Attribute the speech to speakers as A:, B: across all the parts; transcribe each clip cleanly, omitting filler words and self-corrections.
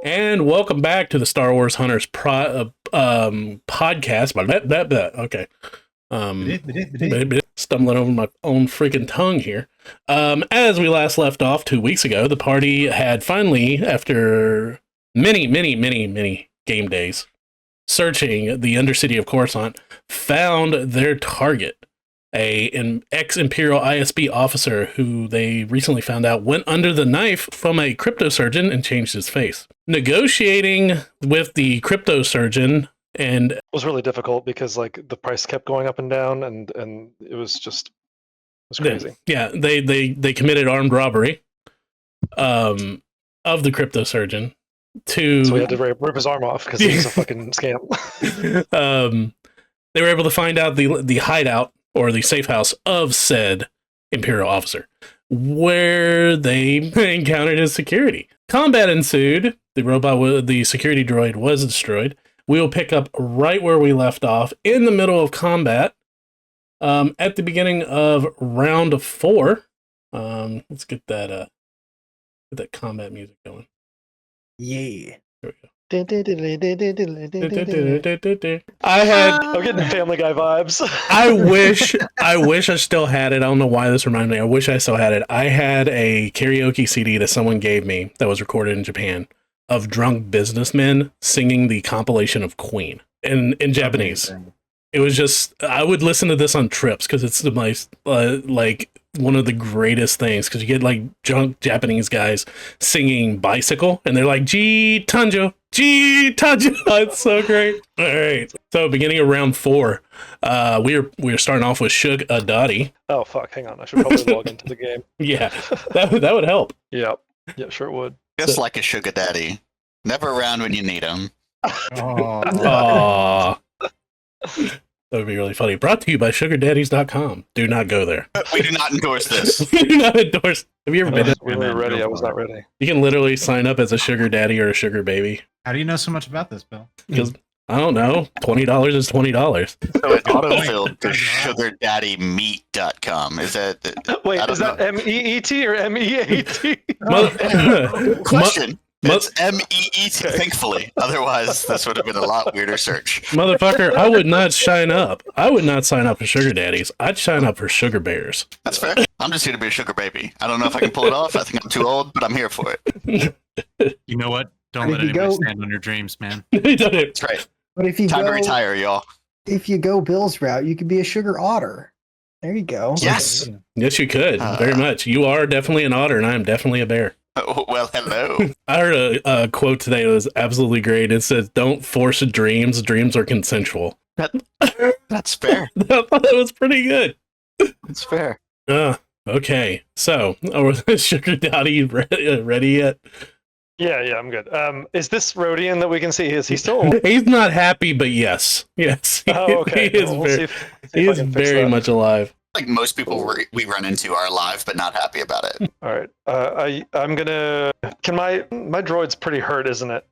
A: And welcome back to the Star Wars Hunters podcast. Okay. Stumbling over my own freaking tongue here. As we last left off 2 weeks ago, the party had finally, after many game days, searching the Undercity of Coruscant, found their target. An ex-Imperial ISB officer who they recently found out went under the knife from a crypto surgeon and changed his face. Negotiating with the crypto surgeon and
B: it was really difficult because like the price kept going up and down, and it was crazy.
A: Yeah, they committed armed robbery of the crypto surgeon.
B: So we had to rip his arm off because it was a fucking scam.
A: They were able to find out the hideout or the safe house of said Imperial officer, where they encountered his security. Combat ensued. The security droid was destroyed. We will pick up right where we left off in the middle of combat at the beginning of round 4. Let's get that combat music going.
C: Yeah.
A: There we go.
B: I'm getting Family Guy vibes.
A: I wish I still had it. I don't know why this reminded me. I wish I still had it. I had a karaoke CD that someone gave me that was recorded in Japan of drunk businessmen singing the compilation of Queen in Japanese. It was just, I would listen to this on trips because it's like one of the greatest things, because you get like drunk Japanese guys singing Bicycle and they're like, G Tanjo. It's so great. All right. So beginning of round 4, we're starting off with Shug Adati.
B: Oh fuck, hang on. I should probably log into the game.
A: Yeah, that would help.
B: Yeah, sure it would.
D: Just like a sugar daddy. Never around when you need him.
A: Aww. That would be really funny. Brought to you by sugardaddies.com. Do not go there.
D: We do not endorse this.
A: We do not endorse. Have you ever been?
B: We were ready. I was not ready.
A: You can literally sign up as a sugar daddy or a sugar baby.
C: How do you know so much about this, Bill?
A: Because I don't know. $20 is $20.
D: So it autofilled to sugardaddymeat.com. Is that?
B: Wait, is that MEET or MEAT?
D: Question. It's MEET, thankfully. Otherwise, this would have been a lot weirder search.
A: Motherfucker, I would not sign up. I would not sign up for sugar daddies. I'd sign up for sugar bears.
D: That's fair. I'm just here to be a sugar baby. I don't know if I can pull it off. I think I'm too old, but I'm here for it.
E: You know what? Don't let anybody stand on your dreams, man.
D: That's right.
F: But if you
D: Time to retire, y'all.
F: If you go Bill's route, you could be a sugar otter. There you go.
D: Yes.
A: Yes, you could. Very much. You are definitely an otter, and I am definitely a bear.
D: Oh, well, hello.
A: I heard a quote today that was absolutely great. It says, "Don't force dreams. Dreams are consensual."
D: That's fair.
A: I thought that was pretty good.
D: That's fair.
A: Okay. So, are Sugar Daddy ready yet?
B: Yeah, I'm good. Is this Rodian that we can see? Is he still?
A: He's not happy, but yes.
B: Oh, okay.
A: He is very much alive.
D: Like most people we run into are alive, but not happy about it.
B: All right. I'm gonna. Can my droid's pretty hurt, isn't it?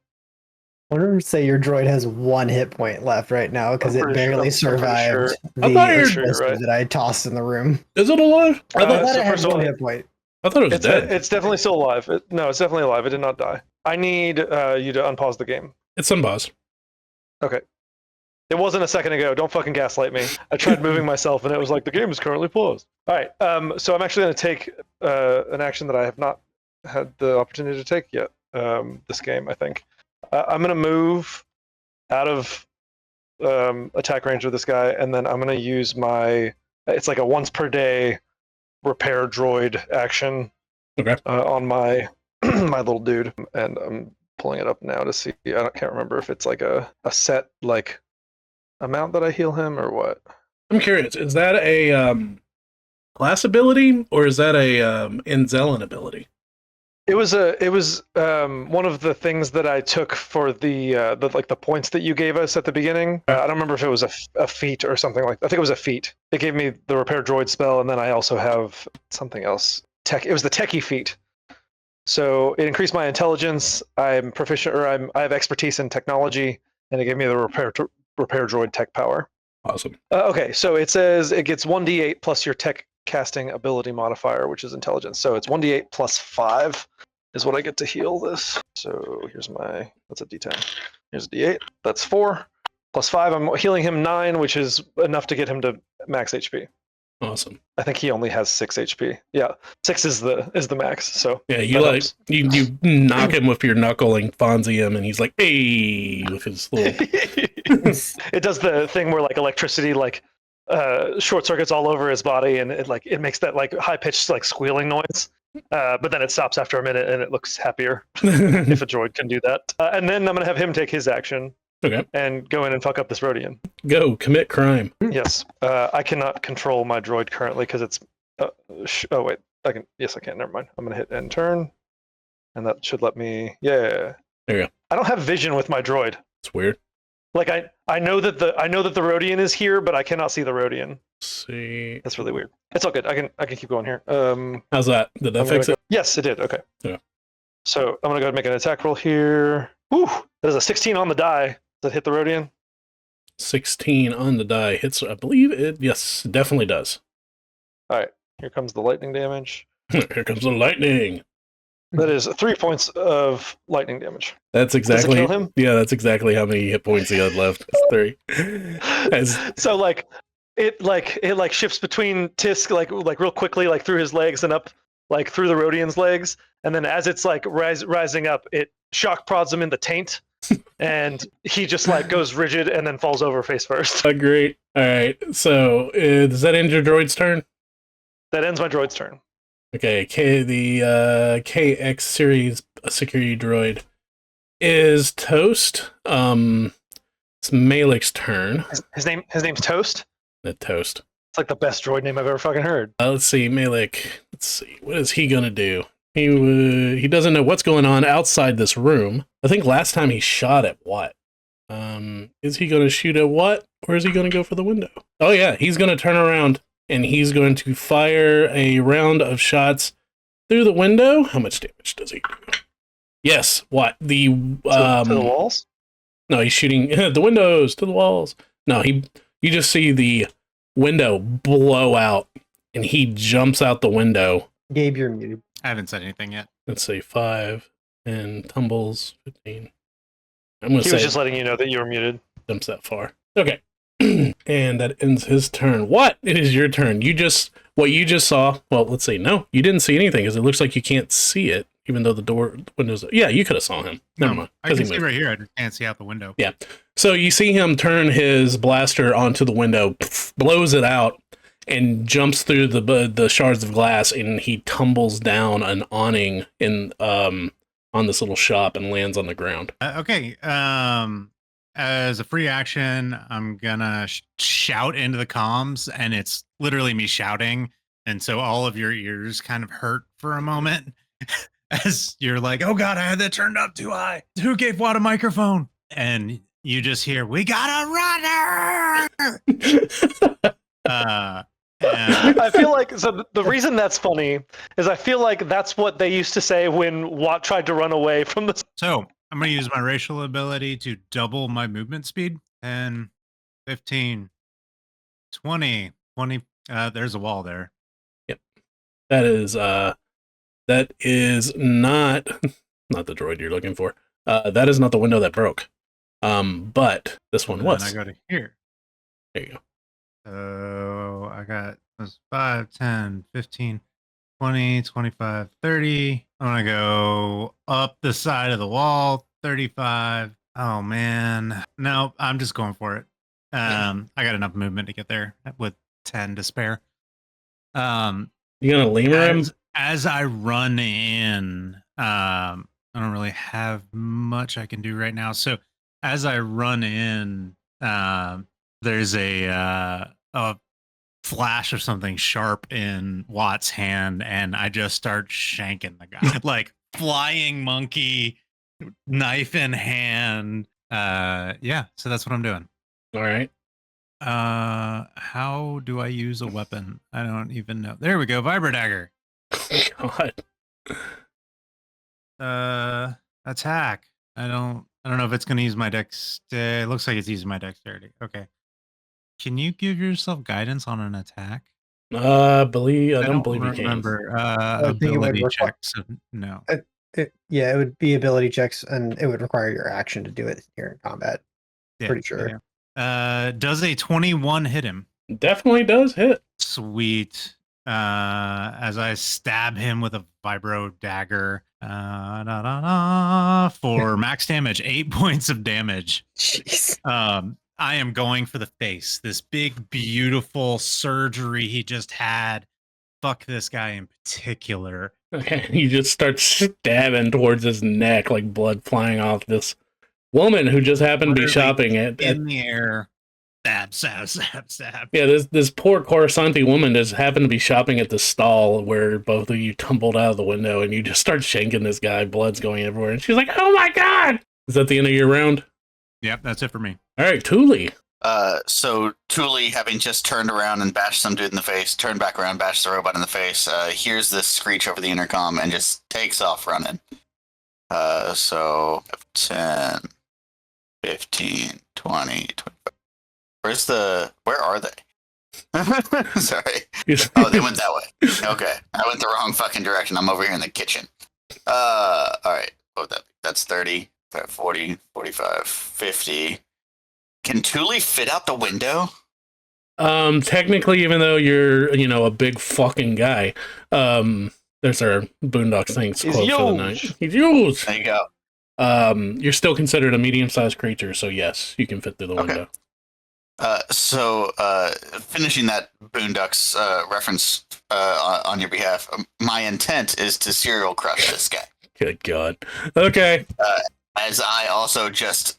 F: I want to say your droid has 1 hit point left right now because it barely survived the explosive that I tossed in the room.
A: Is it alive?
F: I thought it had 1 hit point.
A: I thought it was dead.
B: It's definitely still alive. No, it's definitely alive. It did not die. I need you to unpause the game.
A: It's unpause.
B: Okay. It wasn't a second ago. Don't fucking gaslight me. I tried moving myself, and it was like, the game is currently paused. All right. So I'm actually going to take an action that I have not had the opportunity to take yet this game, I think. I'm going to move out of attack range of this guy, and then I'm going to use my... It's like a once per day repair droid action on my my little dude. And I'm pulling it up now to see. I can't remember if it's like a set like amount that I heal him or what.
A: I'm curious. Is that a class ability or is that a Inzellan ability?
B: It was one of the things that I took for the points that you gave us at the beginning. I don't remember if it was a feat or something like that. I think it was a feat. It gave me the repair droid spell, and then I also have something else. It was the techie feat. So it increased my intelligence. I'm proficient, or I have expertise in technology, and it gave me the repair droid tech power.
A: Awesome.
B: Okay, so it says it gets 1d8 plus your tech casting ability modifier, which is intelligence. So it's 1d8 plus 5 is what I get to heal this. So here's that's a D10. Here's a D8. That's 4. Plus 5, I'm healing him 9, which is enough to get him to max HP.
A: Awesome.
B: I think he only has 6 HP. Yeah, 6 is the max. So
A: yeah, you knock him with your knuckle and Fonzie him, and he's like, "Hey!" with his little.
B: It does the thing where like electricity short circuits all over his body, and it makes that like high pitched like squealing noise. But then it stops after a minute, and it looks happier if a droid can do that. And then I'm gonna have him take his action.
A: Okay.
B: And go in and fuck up this Rodian.
A: Go commit crime.
B: Yes. I cannot control my droid currently because it's. Oh wait. I can. Yes, I can. Never mind. I'm gonna hit end turn, and that should let me. Yeah.
A: There you go.
B: I don't have vision with my droid.
A: It's weird.
B: Like I know that the Rodian is here, but I cannot see the Rodian.
A: Let's see.
B: That's really weird. It's all good. I can keep going here.
A: How's that? Did that fix it?
B: Yes, it did. Okay.
A: Yeah.
B: So I'm gonna go ahead and make an attack roll here. Woo! That is a 16 on the die. Does that hit the Rodian?
A: 16 on the die hits. I believe it. Yes, definitely does.
B: All right. Here comes the lightning damage.
A: Here comes the lightning.
B: That is 3 points of lightning damage.
A: That's exactly.
B: Does it kill him?
A: Yeah, that's exactly how many hit points he had left. It's 3.
B: So it shifts between Tisk like real quickly like through his legs and up like through the Rodian's legs, and then as it's like rising up, it shock prods him in the taint. And he just like goes rigid and then falls over face first.
A: Great. All right. So does that end your droid's turn?
B: That ends my droid's turn.
A: Okay. The KX series security droid is Toast. It's Malik's turn.
B: His name's Toast.
A: The Toast.
B: It's like the best droid name I've ever fucking heard.
A: Let's see, Malik. Let's see. What is he gonna do? He doesn't know what's going on outside this room. I think last time he shot at what? Is he going to shoot at what? Or is he going to go for the window? Oh yeah, he's going to turn around and he's going to fire a round of shots through the window. How much damage does he do? Yes, what? To
B: the walls?
A: No, he's shooting the windows to the walls. No, you just see the window blow out and he jumps out the window.
F: Gabe, you're muted.
E: I haven't said anything yet.
A: Let's say 5 and tumbles 15. I'm gonna
B: he
A: say
B: was just letting you know that you were muted.
A: Jumps that far. Okay. And that ends his turn. What? It is your turn. What you just saw. Well, let's see. No, you didn't see anything because it looks like you can't see it, even though the windows. Yeah, you could have saw him. Never mind.
E: I can see right here. I just can't see out the window.
A: Yeah. So you see him turn his blaster onto the window, blows it out, and jumps through the shards of glass, and he tumbles down an awning on this little shop and lands on the ground.
E: Okay. As a free action, I'm gonna shout into the comms, and it's literally me shouting, and so all of your ears kind of hurt for a moment as you're like, "Oh God, I had that turned up too high. Who gave what a microphone?" And you just hear, "We got a runner."
B: I feel like the reason that's funny is I feel like that's what they used to say when Watt tried to run away from the.
E: So I'm going to use my racial ability to double my movement speed. 10, 15, 20. There's a wall there.
A: Yep. That is not the droid you're looking for. That is not the window that broke. But this one was.
E: And I go to here.
A: There you go.
E: So I got 5, 10, 15, 20, 25, 30. I'm going to go up the side of the wall, 35. Oh, man. No, I'm just going for it. I got enough movement to get there with 10 to spare.
A: You going to lemur him?
E: As I run in, I don't really have much I can do right now. So as I run in, there's a flash of something sharp in Watt's hand, and I just start shanking the guy. Like flying monkey, knife in hand. Yeah, so that's what I'm doing.
A: All right.
E: How do I use a weapon? I don't even know. There we go, vibro dagger.
A: God.
E: Attack. I don't know if it's gonna use my it looks like it's using my dexterity. Okay. Can you give yourself guidance on an attack?
A: I don't believe you can.
E: Ability checks. No.
F: it would be ability checks, and it would require your action to do it here in combat.
E: Yeah,
F: Pretty sure.
E: Yeah. Does a 21 hit him?
A: Definitely does hit.
E: Sweet. As I stab him with a vibro dagger for max damage, 8 points of damage.
F: Jeez.
E: I am going for the face. This big, beautiful surgery he just had. Fuck this guy in particular.
A: Okay, you just start stabbing towards his neck, like blood flying off this woman who just happened to be shopping at
E: in the air. Stab.
A: Yeah, this poor Coruscanti woman just happened to be shopping at the stall where both of you tumbled out of the window, and you just start shanking this guy. Blood's going everywhere, and she's like, "Oh my god!" Is that the end of your round?
E: Yep, that's it for me.
A: All right, Thule.
D: So Thule, having just turned around and bashed some dude in the face, turned back around, bashed the robot in the face, hears this screech over the intercom and just takes off running. So 10, 15, 20, 25. Where are they? Sorry. Oh, they went that way. Okay. I went the wrong fucking direction. I'm over here in the kitchen. All right. Oh, that's 30, 40, 45, 50. Can Thule fit out the window?
A: Technically, even though you're, a big fucking guy, there's our Boondocks things quote for the night. He's huge.
D: There you go.
A: You're still considered a medium-sized creature, so yes, you can fit through the window.
D: So finishing that Boondocks reference on your behalf, my intent is to serial crush this guy.
A: Good God. Okay.
D: As I also just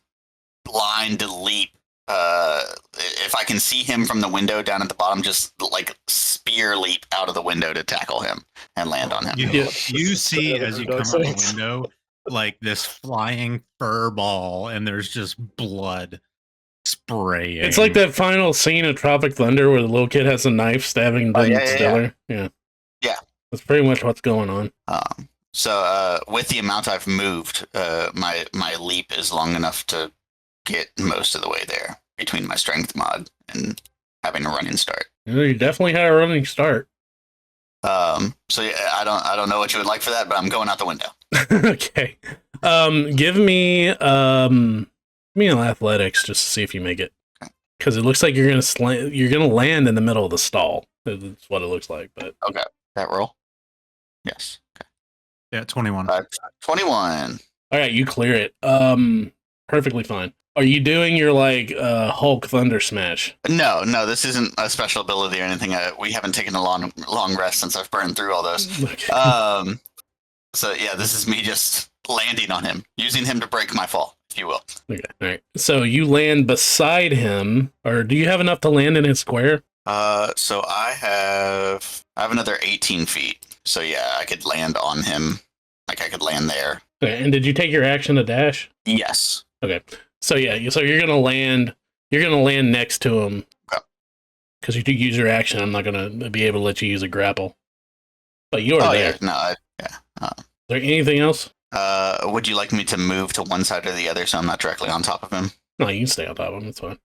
D: blind leap. If I can see him from the window down at the bottom, just like spear leap out of the window to tackle him and land on him.
E: You see as you come out the window, like this flying fur ball, and there's just blood spraying.
A: It's like that final scene of Tropic Thunder where the little kid has a knife stabbing Ben Stiller. Yeah. That's pretty much what's going on.
D: So with the amount I've moved, my leap is long enough to get most of the way there between my strength mod and having a running start.
A: You definitely had a running start.
D: So yeah, I don't know what you would like for that, but I'm going out the window.
A: Okay. Give me an athletics just to see if you make it, because it looks like you're gonna land in the middle of the stall. That's what it looks like. But
D: okay, that roll. Yes. Okay.
E: Yeah, 21.
D: 21.
A: All right, you clear it. Perfectly fine. Are you doing your Hulk Thunder Smash?
D: No, this isn't a special ability or anything. We haven't taken a long rest since I've burned through all those.
A: Okay.
D: So yeah, this is me just landing on him, using him to break my fall, if you will.
A: Okay, all right. So you land beside him, or do you have enough to land in his square?
D: So I have another 18 feet. So yeah, I could land on him. Like I could land there.
A: Okay, and did you take your action to dash?
D: Yes.
A: Okay. So yeah, so you're gonna land next to him. Because you do use your action, I'm not gonna be able to let you use a grapple. But you're there.
D: Yeah,
A: Is there anything else?
D: Would you like me to move to one side or the other so I'm not directly on top of him?
A: No, you can stay on top of him. That's fine.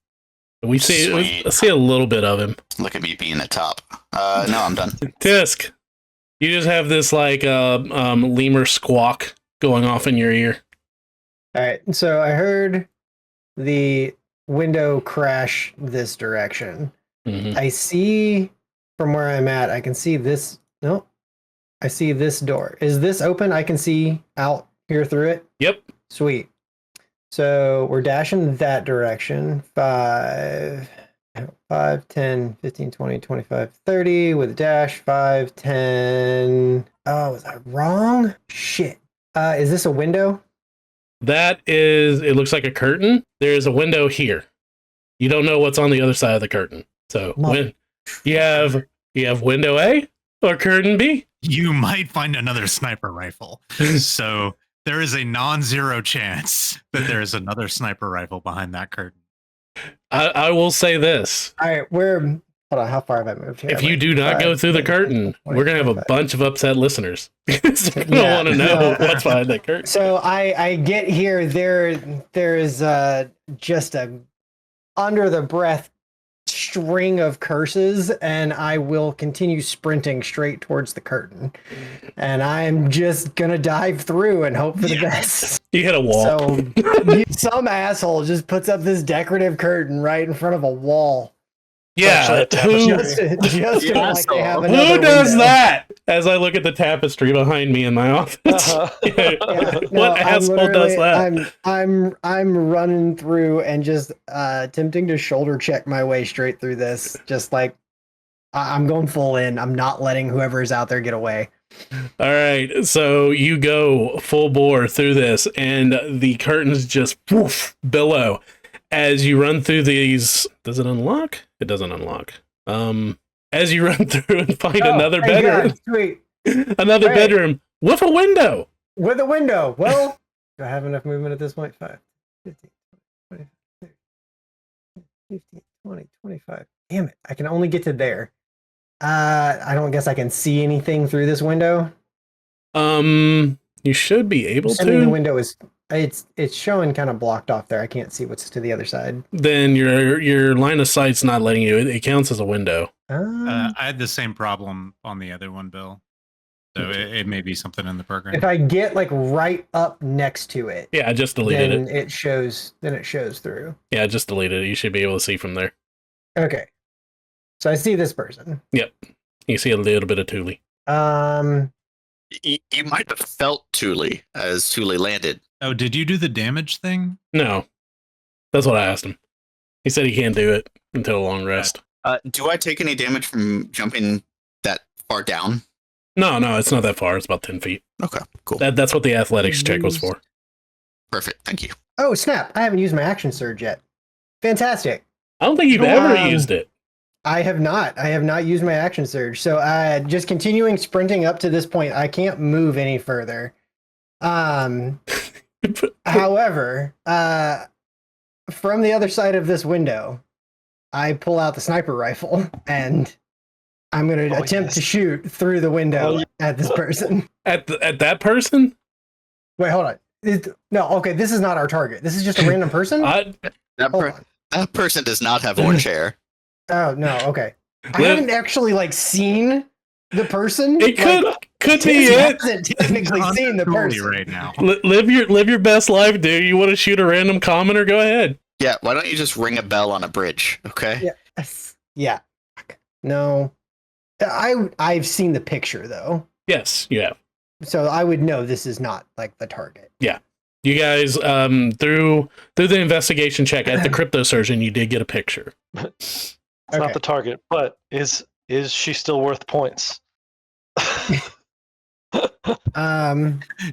A: We see a little bit of him.
D: Look at me being at top. No, I'm done.
A: Tisk, you just have this lemur squawk going off in your ear.
F: All right, so I heard the window crash this direction.
A: Mm-hmm.
F: I see from where I'm at, I can see this. No, I see this door. Is this open? I can see out here through it?
A: Yep.
F: Sweet. So we're dashing that direction. 5, 10, 15, 20, 25, 30 with a dash. 5, 10. Oh, was I wrong? Shit. Is this a window?
A: It looks like a curtain. There's a window here. You don't know what's on the other side of the curtain. So when you have window A or curtain B,
E: you might find another sniper rifle. So there is a non-zero chance that there is another sniper rifle behind that curtain.
A: I will say this.
F: All right, hold on, how far have I moved here?
A: If you do not go through the curtain, we're going to have a bunch of upset listeners. They're going to want to know what's behind that curtain.
F: So I get here, there is just a under the breath string of curses, and I will continue sprinting straight towards the curtain. And I'm just gonna dive through and hope for the best.
A: You hit a wall.
F: So some asshole just puts up this decorative curtain right in front of a wall.
A: Yeah,
B: Actually,
F: Just to, like they have another
A: who does
F: window.
A: that? As I look at the tapestry behind me in my office.
F: Yeah, no,
A: What asshole does that?
F: I'm running through and just attempting to shoulder check my way straight through this. Just like I'm going full in. I'm not letting whoever's out there get away.
A: All right, so you go full bore through this, and the curtains just woof, billow as you run through these. Does it unlock? It doesn't unlock. As you run through and find another bedroom,
F: God, sweet.
A: another bedroom with a window.
F: With a window. Well, do I have enough movement at this point? 5, 15, 20, 15, 20, 25. Damn it! I can only get to there. I don't guess I can see anything through this window.
A: You should be able to.
F: I mean, the window is it's showing kind of blocked off there. I can't see what's to the other side.
A: Then your line of sight's not letting you. It counts as a window.
E: I had the same problem on the other one, Bill. So it may be something in the program.
F: If I get like right up next to it,
A: Yeah, I just deleted
F: then
A: it.
F: it shows through.
A: Yeah, I just deleted it. You should be able to see from there.
F: Okay. So I see this person.
A: Yep. You see a little bit of Thule.
D: You might have felt Thule as Thule landed.
E: Oh, did you do the damage thing?
A: No. That's what I asked him. He said he can't do it until a long rest.
D: Do I take any damage from jumping that far down?
A: No, it's not that far. It's about 10 feet.
D: Okay, cool.
A: That's what the athletics check was for.
D: Perfect. Thank you.
F: Oh, snap. I haven't used my action surge yet. Fantastic.
A: I don't think you've ever used it.
F: I have not. I have not used my action surge. So just continuing sprinting up to this point, I can't move any further. However, from the other side of this window, I pull out the sniper rifle and I'm going to attempt to shoot through the window at this person.
A: At that person?
F: Wait, hold on. No, okay, this is not our target. This is just a random person?
D: That person does not have orange hair.
F: Oh, no, okay. I haven't actually, like, seen the person.
A: It could be it.
F: Hasn't technically seen the person.
E: Right now.
A: Live your best life, dude. You want to shoot a random commenter? Go ahead.
D: Yeah, why don't you just ring a bell on a bridge, okay?
F: Yeah. No. I've seen the picture, though.
A: Yes, you have.
F: So I would know this is not, like, the target.
A: Yeah. You guys, through the investigation check at the crypto surgeon, you did get a picture.
B: It's not the target, but is she still worth points?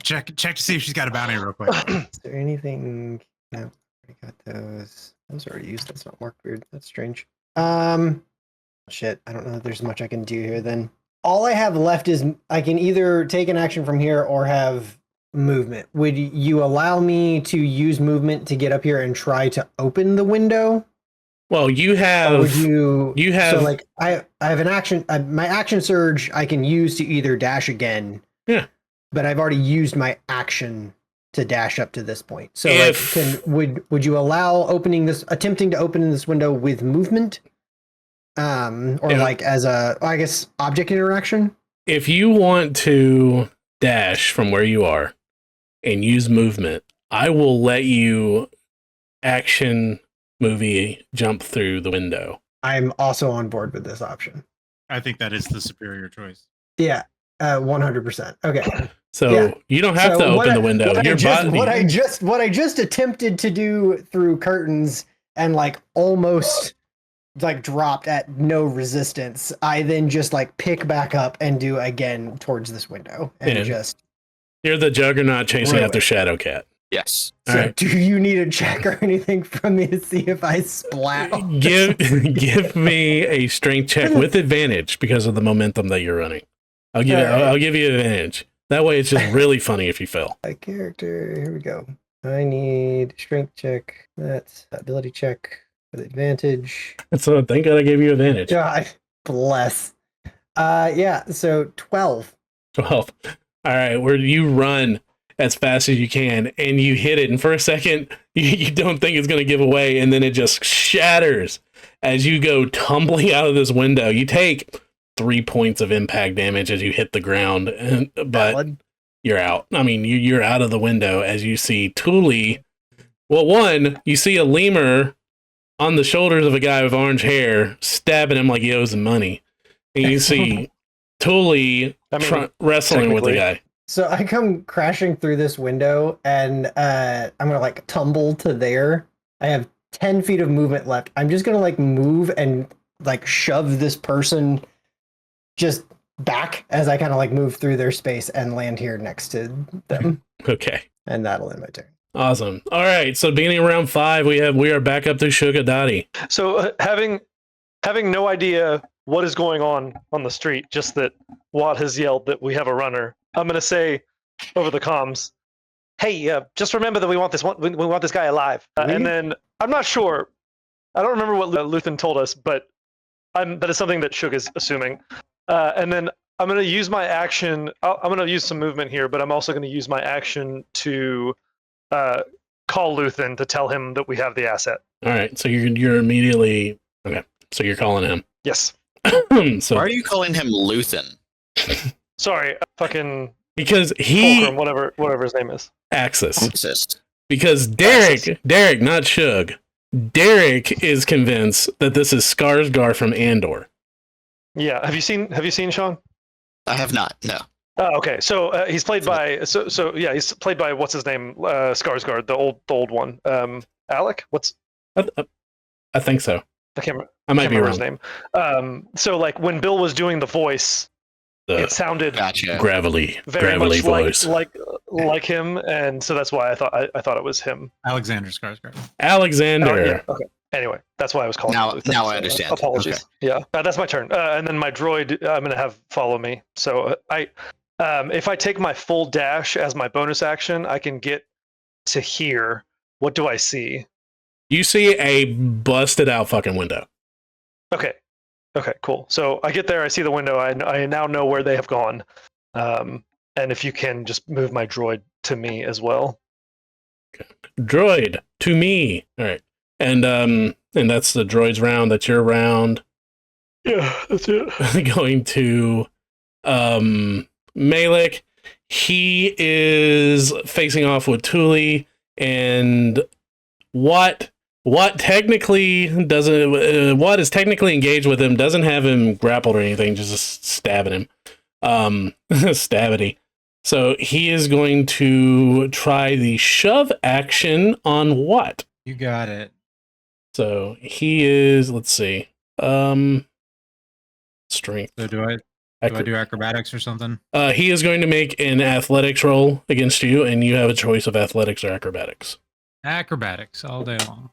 E: Check to see if she's got a bounty real quick.
F: Is there anything? No, I got those. Those are already used. That's not marked weird. That's strange. Shit. I don't know if there's much I can do here. Then all I have left is I can either take an action from here or have movement. Would you allow me to use movement to get up here and try to open the window?
A: Well, you have.
F: So like I have an action. My action surge I can use to either dash again.
A: Yeah.
F: But I've already used my action to dash up to this point. So would you allow attempting to open this window with movement? Like as I guess object interaction?
A: If you want to dash from where you are and use movement, I will let you action movie jump through the window.
F: I'm also on board with this option.
E: I think that is the superior choice.
F: Yeah, 100%. Okay.
A: So you don't have to open the window.
F: What I just attempted to do through curtains and like almost like dropped at no resistance, I then just like pick back up and do again towards this window and
A: you're the juggernaut chasing after Shadowcat.
D: Yes.
F: So right. Do you need a check or anything from me to see if I splat?
A: Give me a strength check with advantage because of the momentum that you're running. I'll give you advantage. That way it's just really funny if you fail.
F: A character, here we go. I need strength check. That's ability check with advantage.
A: So thank God I gave you advantage.
F: God bless. So 12.
A: 12. All right, where you run as fast as you can and you hit it, and for a second you don't think it's going to give away, and then it just shatters as you go tumbling out of this window. You take 3 points of impact damage as you hit the ground, but
F: Valid.
A: you're out. I mean, you're out of the window as you see Thule. Well, one, you see a lemur on the shoulders of a guy with orange hair stabbing him like he owes him money. And you see Thule wrestling with the guy.
F: So I come crashing through this window, and I'm gonna like tumble to there. I have 10 feet of movement left. I'm just gonna like move and like shove this person just back as I kind of like move through their space and land here next to them.
A: Okay.
F: And that'll end my turn.
A: Awesome. All right. So beginning of round 5, we are back up to Shugadati.
B: So having no idea what is going on the street, just that Watt has yelled that we have a runner. I'm gonna say over the comms, "Hey, just remember that we want this one. We want this guy alive." And then I'm not sure. I don't remember what Luthen told us, but that is something that Shug is assuming. And then I'm gonna use my action. I'm gonna use some movement here, but I'm also gonna use my action to call Luthen to tell him that we have the asset.
A: All right. So you're immediately okay. So you're calling him.
B: Yes.
A: So
D: why are you calling him Luthen?
B: Sorry, fucking
A: because he
B: Fulcrum, whatever his name is.
A: Axis. Because Derek, not Shug. Derek is convinced that this is Skarsgård from Andor.
B: Yeah. Have you seen Sean?
D: I have not. No.
B: Oh, okay. So he's played by he's played by what's his name? Skarsgård, the old one. Alec?
A: I think so.
B: I can't remember.
A: I might be wrong.
B: His name. So like when Bill was doing the voice, it sounded
A: gravelly
B: much
A: voice,
B: like him, and so that's why I thought it was him.
E: Alexander Skarsgård.
A: Alexander.
B: Oh, yeah. Okay. Anyway, that's why I was calling.
D: Now I understand.
B: Apologies.
D: Okay.
B: Yeah, that's my turn. And then my droid, I'm gonna have follow me. So if I take my full dash as my bonus action, I can get to here. What do I see?
A: You see a busted out fucking window.
B: Okay, cool. So I get there, I see the window, I now know where they have gone. And if you can just move my droid to me as well.
A: Okay. Droid to me. All right. And that's the droid's round, that's your round.
B: Yeah, that's it.
A: Going to Malik. He is facing off with Thule, and what technically doesn't what is technically engaged with him doesn't have him grappled or anything, just stabbing him. Stabbity. So he is going to try the shove action on what?
E: You got it.
A: So he is, let's see. Strength.
E: So do I do acrobatics or something?
A: He is going to make an athletics roll against you, and you have a choice of athletics or acrobatics.
E: Acrobatics all day long.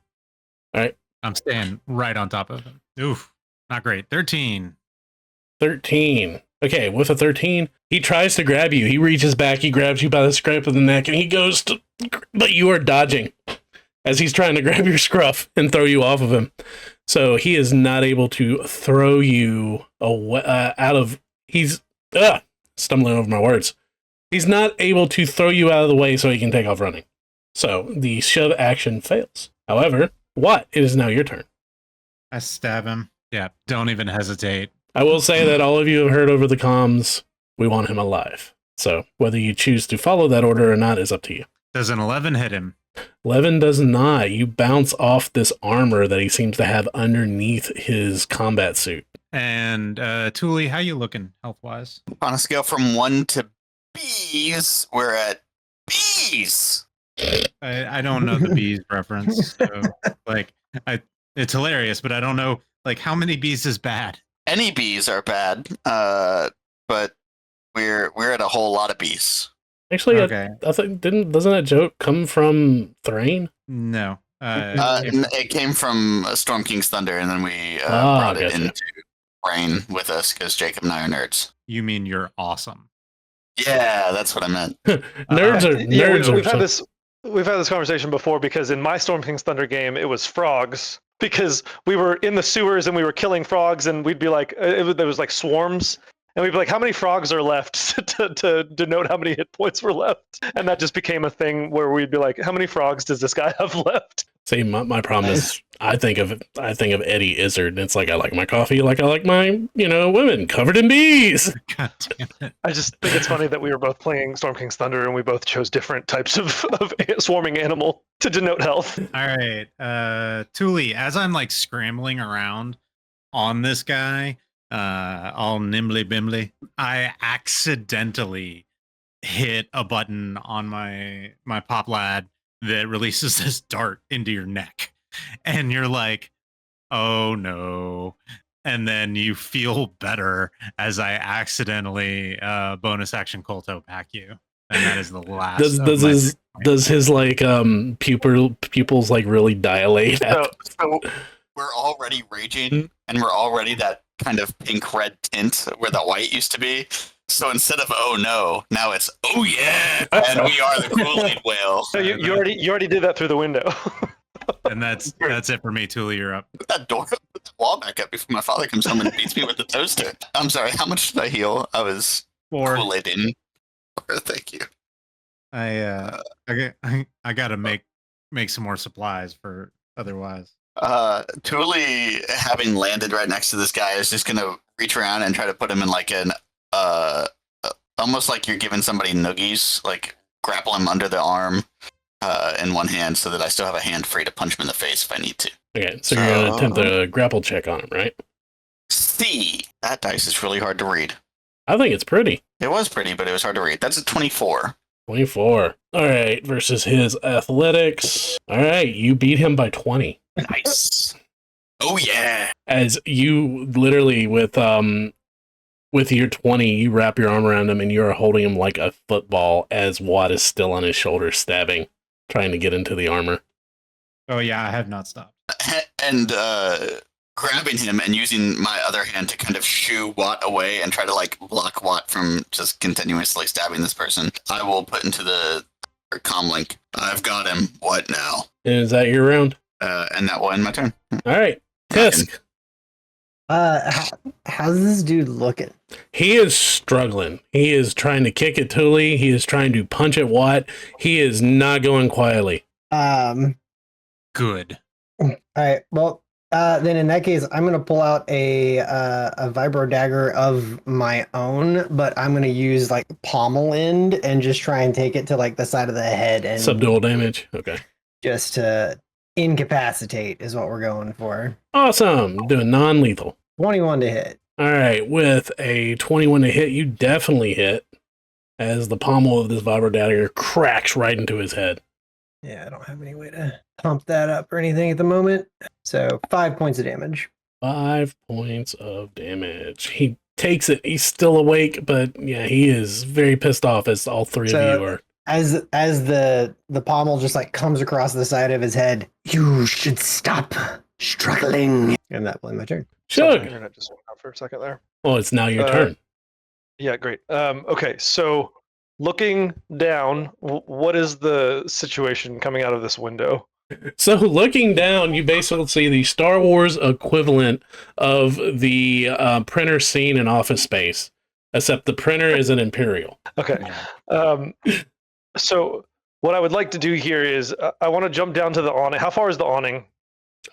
A: All right.
E: I'm staying right on top of him. Oof. Not great. 13.
A: 13. Okay, with a 13, he tries to grab you. He reaches back, he grabs you by the scruff of the neck, and he goes to... But you are dodging as he's trying to grab your scruff and throw you off of him. So he is not able to throw you away, out of... He's... stumbling over my words. He's not able to throw you out of the way so he can take off running. So the shove action fails. However, what? It is now your turn.
E: I stab him. Yeah, don't even hesitate.
A: I will say that all of you have heard over the comms, we want him alive. So whether you choose to follow that order or not is up to you.
E: Does an 11 hit him?
A: 11 does not. You bounce off this armor that he seems to have underneath his combat suit.
E: And Thule, how you looking health-wise?
D: On a scale from 1 to bees, we're at bees.
E: I don't know the bees reference. So, like, it's hilarious, but I don't know, like, how many bees is bad?
D: Any bees are bad, but we're at a whole lot of bees.
A: Actually,
E: Okay.
A: I think doesn't that joke come from Thrain?
E: No.
D: It came from Storm King's Thunder, and then we brought it into Rain with us because Jacob and I are nerds.
E: You mean you're awesome?
D: Yeah, that's what I meant.
A: nerds
B: We've had this conversation before because in my Storm King's Thunder game, it was frogs because we were in the sewers and we were killing frogs, and we'd be like, there was like swarms, and we'd be like, how many frogs are left to denote how many hit points were left? And that just became a thing where we'd be like, how many frogs does this guy have left?
A: See, my problem is I think of Eddie Izzard, and it's like I like my coffee like I like my women covered in bees.
E: God damn it.
B: I just think it's funny that we were both playing Storm King's Thunder and we both chose different types of swarming animal to denote health.
E: All right. Thule, as I'm like scrambling around on this guy, all nimbly bimbly, I accidentally hit a button on my pop lad that releases this dart into your neck. And you're like, oh no. And then you feel better as I accidentally bonus action Colto pack you. And that is the last.
A: Does his like pupils like really dilate?
D: So we're already raging, and we're already that kind of pink red tint where the white used to be. So instead of oh no, now it's oh yeah, and we are the Kool-Aid whale.
B: So you already did that through the window.
E: And that's it for me. Thule, you're up.
D: Put that door, put the wall back up before my father comes home and beats me with the toaster. I'm sorry. How much did I heal? I was
E: 4.
D: Kool-Aid-ing. Thank you.
E: I gotta make some more supplies for otherwise.
D: Thule, having landed right next to this guy, is just gonna reach around and try to put him in like an almost like you're giving somebody noogies, like grapple him under the arm in one hand, so that I still have a hand free to punch him in the face if I need to.
A: Okay, so you're gonna attempt a grapple check on him, right?
D: C. That dice is really hard to read.
A: I think it's pretty.
D: It was pretty, but it was hard to read. That's a 24.
A: 24. All right, versus his athletics. All right, you beat him by 20.
D: Nice. Oh yeah.
A: As you literally with your 20, you wrap your arm around him and you are holding him like a football as Watt is still on his shoulder stabbing, trying to get into the armor.
E: Oh yeah, I have not stopped.
D: And grabbing him and using my other hand to kind of shoo Watt away and try to like block Watt from just continuously stabbing this person, I will put into the comlink. I've got him. What now?
A: And is that your round?
D: And that will end my turn.
A: All right, Tisk.
F: How's this dude looking?
A: He is struggling. He is trying to kick at Thule. He is trying to punch at Watt. He is not going quietly.
E: Good.
F: All right. Well, then in that case, I'm gonna pull out a vibro dagger of my own, but I'm gonna use like pommel end and just try and take it to like the side of the head and
A: Subdual damage. Okay.
F: just to incapacitate is what we're going for.
A: Awesome. Doing non-lethal.
F: 21 to hit.
A: All right. With a 21 to hit, you definitely hit as the pommel of this vibro dagger cracks right into his head.
F: Yeah, I don't have any way to pump that up or anything at the moment. So 5 points of damage.
A: 5 points of damage. He takes it. He's still awake, but yeah, he is very pissed off as all three of you are.
F: As the pommel just like comes across the side of his head, you should stop struggling. And that will end my turn.
B: Sorry,
A: Shug.
B: internet just went out for a second there.
A: Oh, it's now your turn.
B: Yeah, great. Okay, so looking down, what is the situation coming out of this window?
A: So looking down, you basically see the Star Wars equivalent of the printer scene in Office Space, except the printer is an Imperial.
B: Okay. So what I would like to do here is I want to jump down to the awning. How far is the awning?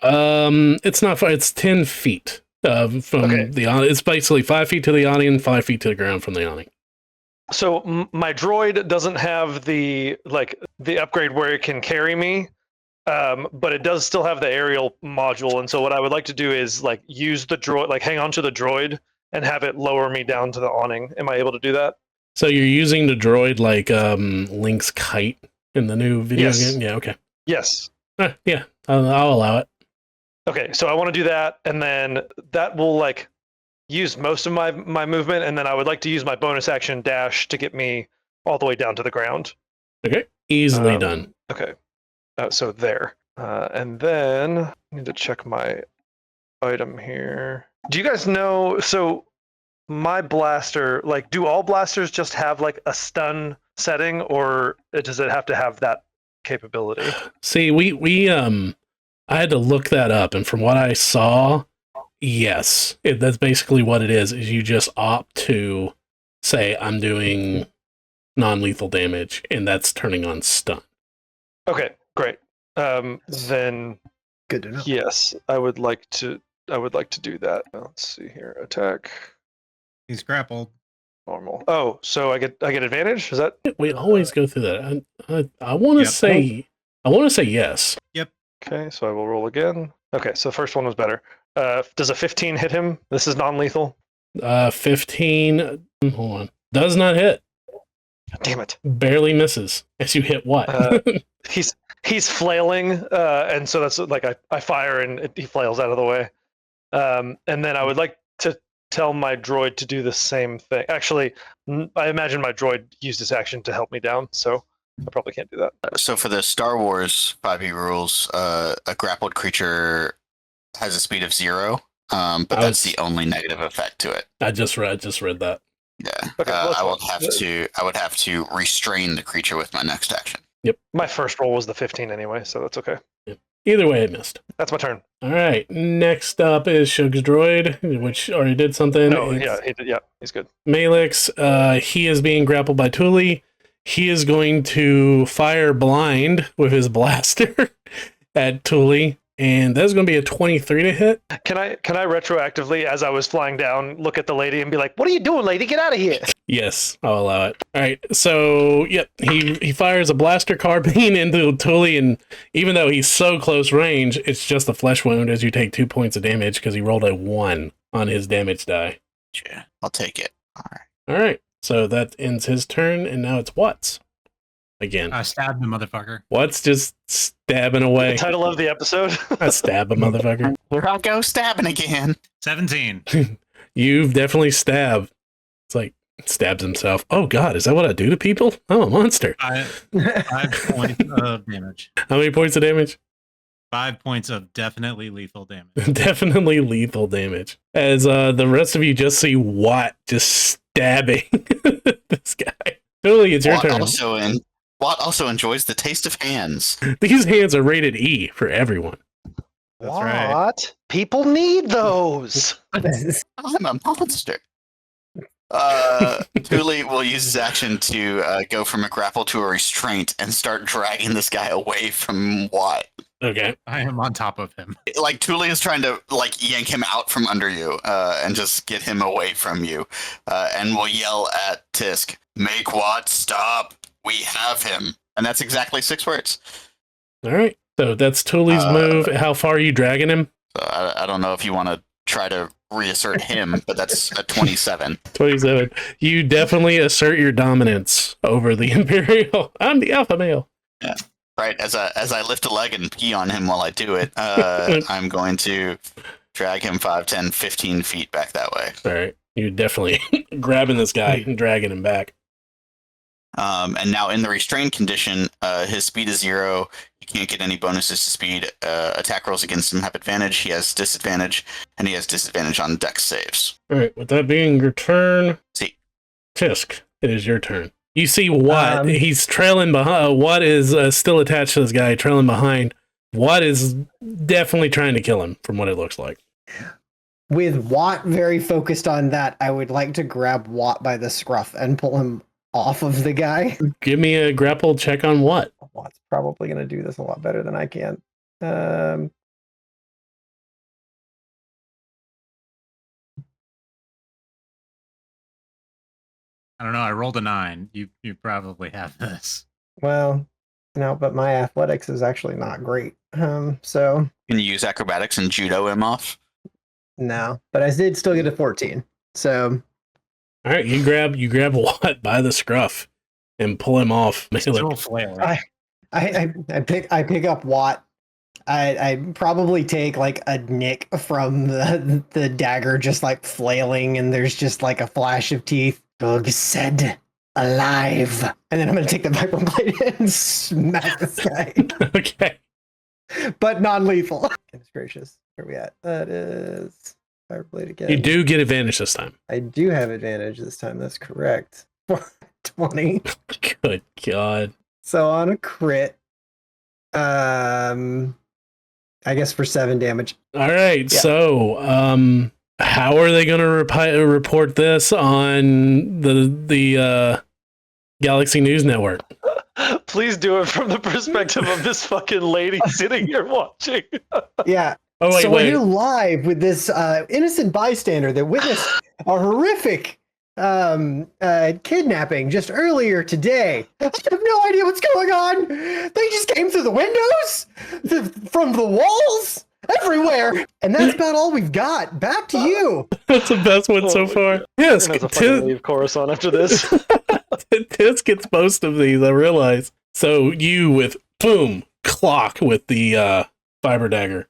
A: It's not far. It's 10 feet from the awning. It's basically 5 feet to the awning and 5 feet to the ground from the awning.
B: So my droid doesn't have the upgrade where it can carry me, but it does still have the aerial module. And so what I would like to do is like use the droid, like hang on to the droid and have it lower me down to the awning. Am I able to do that?
A: So you're using the droid like Link's kite in the new video game? Yeah, okay.
B: Yes.
A: Yeah, I'll allow it.
B: Okay, so I want to do that, and then that will like use most of my movement, and then I would like to use my bonus action dash to get me all the way down to the ground.
A: Okay, easily done.
B: Okay, so there. And then I need to check my item here. Do you guys know, so my blaster, like, do all blasters just have like a stun setting, or does it have to have that capability?
A: See, we I had to look that up, and from what I saw, yes, that's basically what it is you just opt to say, I'm doing non-lethal damage, and that's turning on stun.
B: Okay, great. then
F: Good to know.
B: yes, I would like to do that. Let's see here. Attack
E: He's grappled.
B: normal. Oh, so I get advantage? Is that
A: We always go through that. I want to
E: Yep.
A: say, yes.
B: okay? So I will roll again. Okay, so the first one was better. Does a 15 hit him? This is non-lethal.
A: 15. Hold on. Does not hit.
B: Damn it.
A: Barely misses. As you hit what?
B: He's flailing, and so that's like I fire and he flails out of the way. And then I would like to tell my droid to do the same thing. Actually, I imagine my droid used his action to help me down, so I probably can't do that.
D: So for the Star Wars 5e rules, a grappled creature has a speed of 0, but that's the only negative effect to it.
A: I just read that.
D: Yeah.
B: Okay, well,
D: I would have to restrain the creature with my next action.
B: My first roll was the 15 anyway, so that's okay.
A: Either way, it missed.
B: That's my turn.
A: All right. Next up is Shug's droid, which already did something.
B: No,
A: It's
B: yeah, he did. Yeah, he's good.
A: Malix. He is being grappled by Thule. He is going to fire blind with his blaster at Thule, and that's going to be a 23 to hit.
B: Can I retroactively, as I was flying down, look at the lady and be like, "What are you doing, lady? Get out of here!"
A: Yes, I'll allow it. All right, so yep, he fires a blaster carbine into Thule, and even though he's so close range, it's just a flesh wound as you take 2 points of damage because he rolled a 1 on his damage die.
D: Yeah, I'll take it.
A: All right, so that ends his turn, and now it's Watts again.
E: I stabbed the motherfucker.
A: Watts just stabbing away.
B: The title of the episode.
A: I stab a motherfucker.
D: Here I go stabbing again.
E: 17.
A: You've definitely stabbed. It's like stabs himself. Oh God, is that what I do to people? I'm a monster.
E: 5 points of damage.
A: How many points of damage?
E: 5 points of definitely lethal damage.
A: Definitely lethal damage. As the rest of you just see Watt just stabbing this guy. Billy, it's your turn.
D: Watt also enjoys the taste of hands.
A: These hands are rated E for everyone.
E: That's right.
B: What? People need those.
D: I'm a monster. Thule will use his action to go from a grapple to a restraint and start dragging this guy away from Watt.
A: Okay.
E: I am on top of him.
D: Like Thule is trying to yank him out from under you and just get him away from you, and will yell at Tisk, "Make Watt stop! We have him!" And that's exactly 6 words.
A: All right. So that's Thule's move. How far are you dragging him?
D: So I don't know if you want to try to reassert him, but that's a 27.
A: 27. You definitely assert your dominance over the Imperial. I'm the alpha male.
D: Yeah. Right. As I lift a leg and pee on him while I do it, I'm going to drag him 5, 10, 15 feet back that way.
A: All right. You're definitely grabbing this guy and dragging him back.
D: And now in the restrained condition, his speed is 0. He can't get any bonuses to speed. Attack rolls against him have advantage. He has disadvantage, and he has disadvantage on dex saves.
A: All right. With that being your turn,
D: See,
A: Tisk, it is your turn. You see Watt. He's trailing behind. Watt is still attached to this guy, trailing behind. Watt is definitely trying to kill him, from what it looks like.
F: With Watt very focused on that, I would like to grab Watt by the scruff and pull him off of the guy.
A: Give me a grapple check on Watt.
F: Watt's probably going to do this a lot better than I can.
E: I don't know. I rolled a 9. You probably have this.
F: Well, no, but my athletics is actually not great. So
D: can you use acrobatics and judo him off?
F: no, but I did still get a 14. So
A: all right, you grab Watt by the scruff and pull him off.
E: Still flailing.
F: I pick up Watt. I probably take like a nick from the dagger, just like flailing, and there's just like a flash of teeth. Doug said alive, and then I'm gonna take the viper blade and smack this guy.
A: Okay,
F: but non-lethal. Goodness gracious, where are we at? That is viper blade again.
A: you do get advantage this time.
F: I do have advantage this time. That's correct. 20.
A: Good God.
F: So on a crit, I guess for 7 damage.
A: All right,
F: Yeah.
A: so how are they going to report this on the Galaxy News Network?
B: Please do it from the perspective of this fucking lady sitting here watching.
F: Yeah.
A: Oh wait,
F: So we're here
A: wait.
F: live with this innocent bystander that witnessed a horrific kidnapping just earlier today. I have no idea what's going on. They just came through the windows, from the walls, everywhere. And that's about all we've got. Back to you.
A: That's the best one so far. Yes,
B: We're gonna have to fucking leave Coruscant after this.
A: Tis gets most of these, I realize. So you with boom clock with the fiber dagger,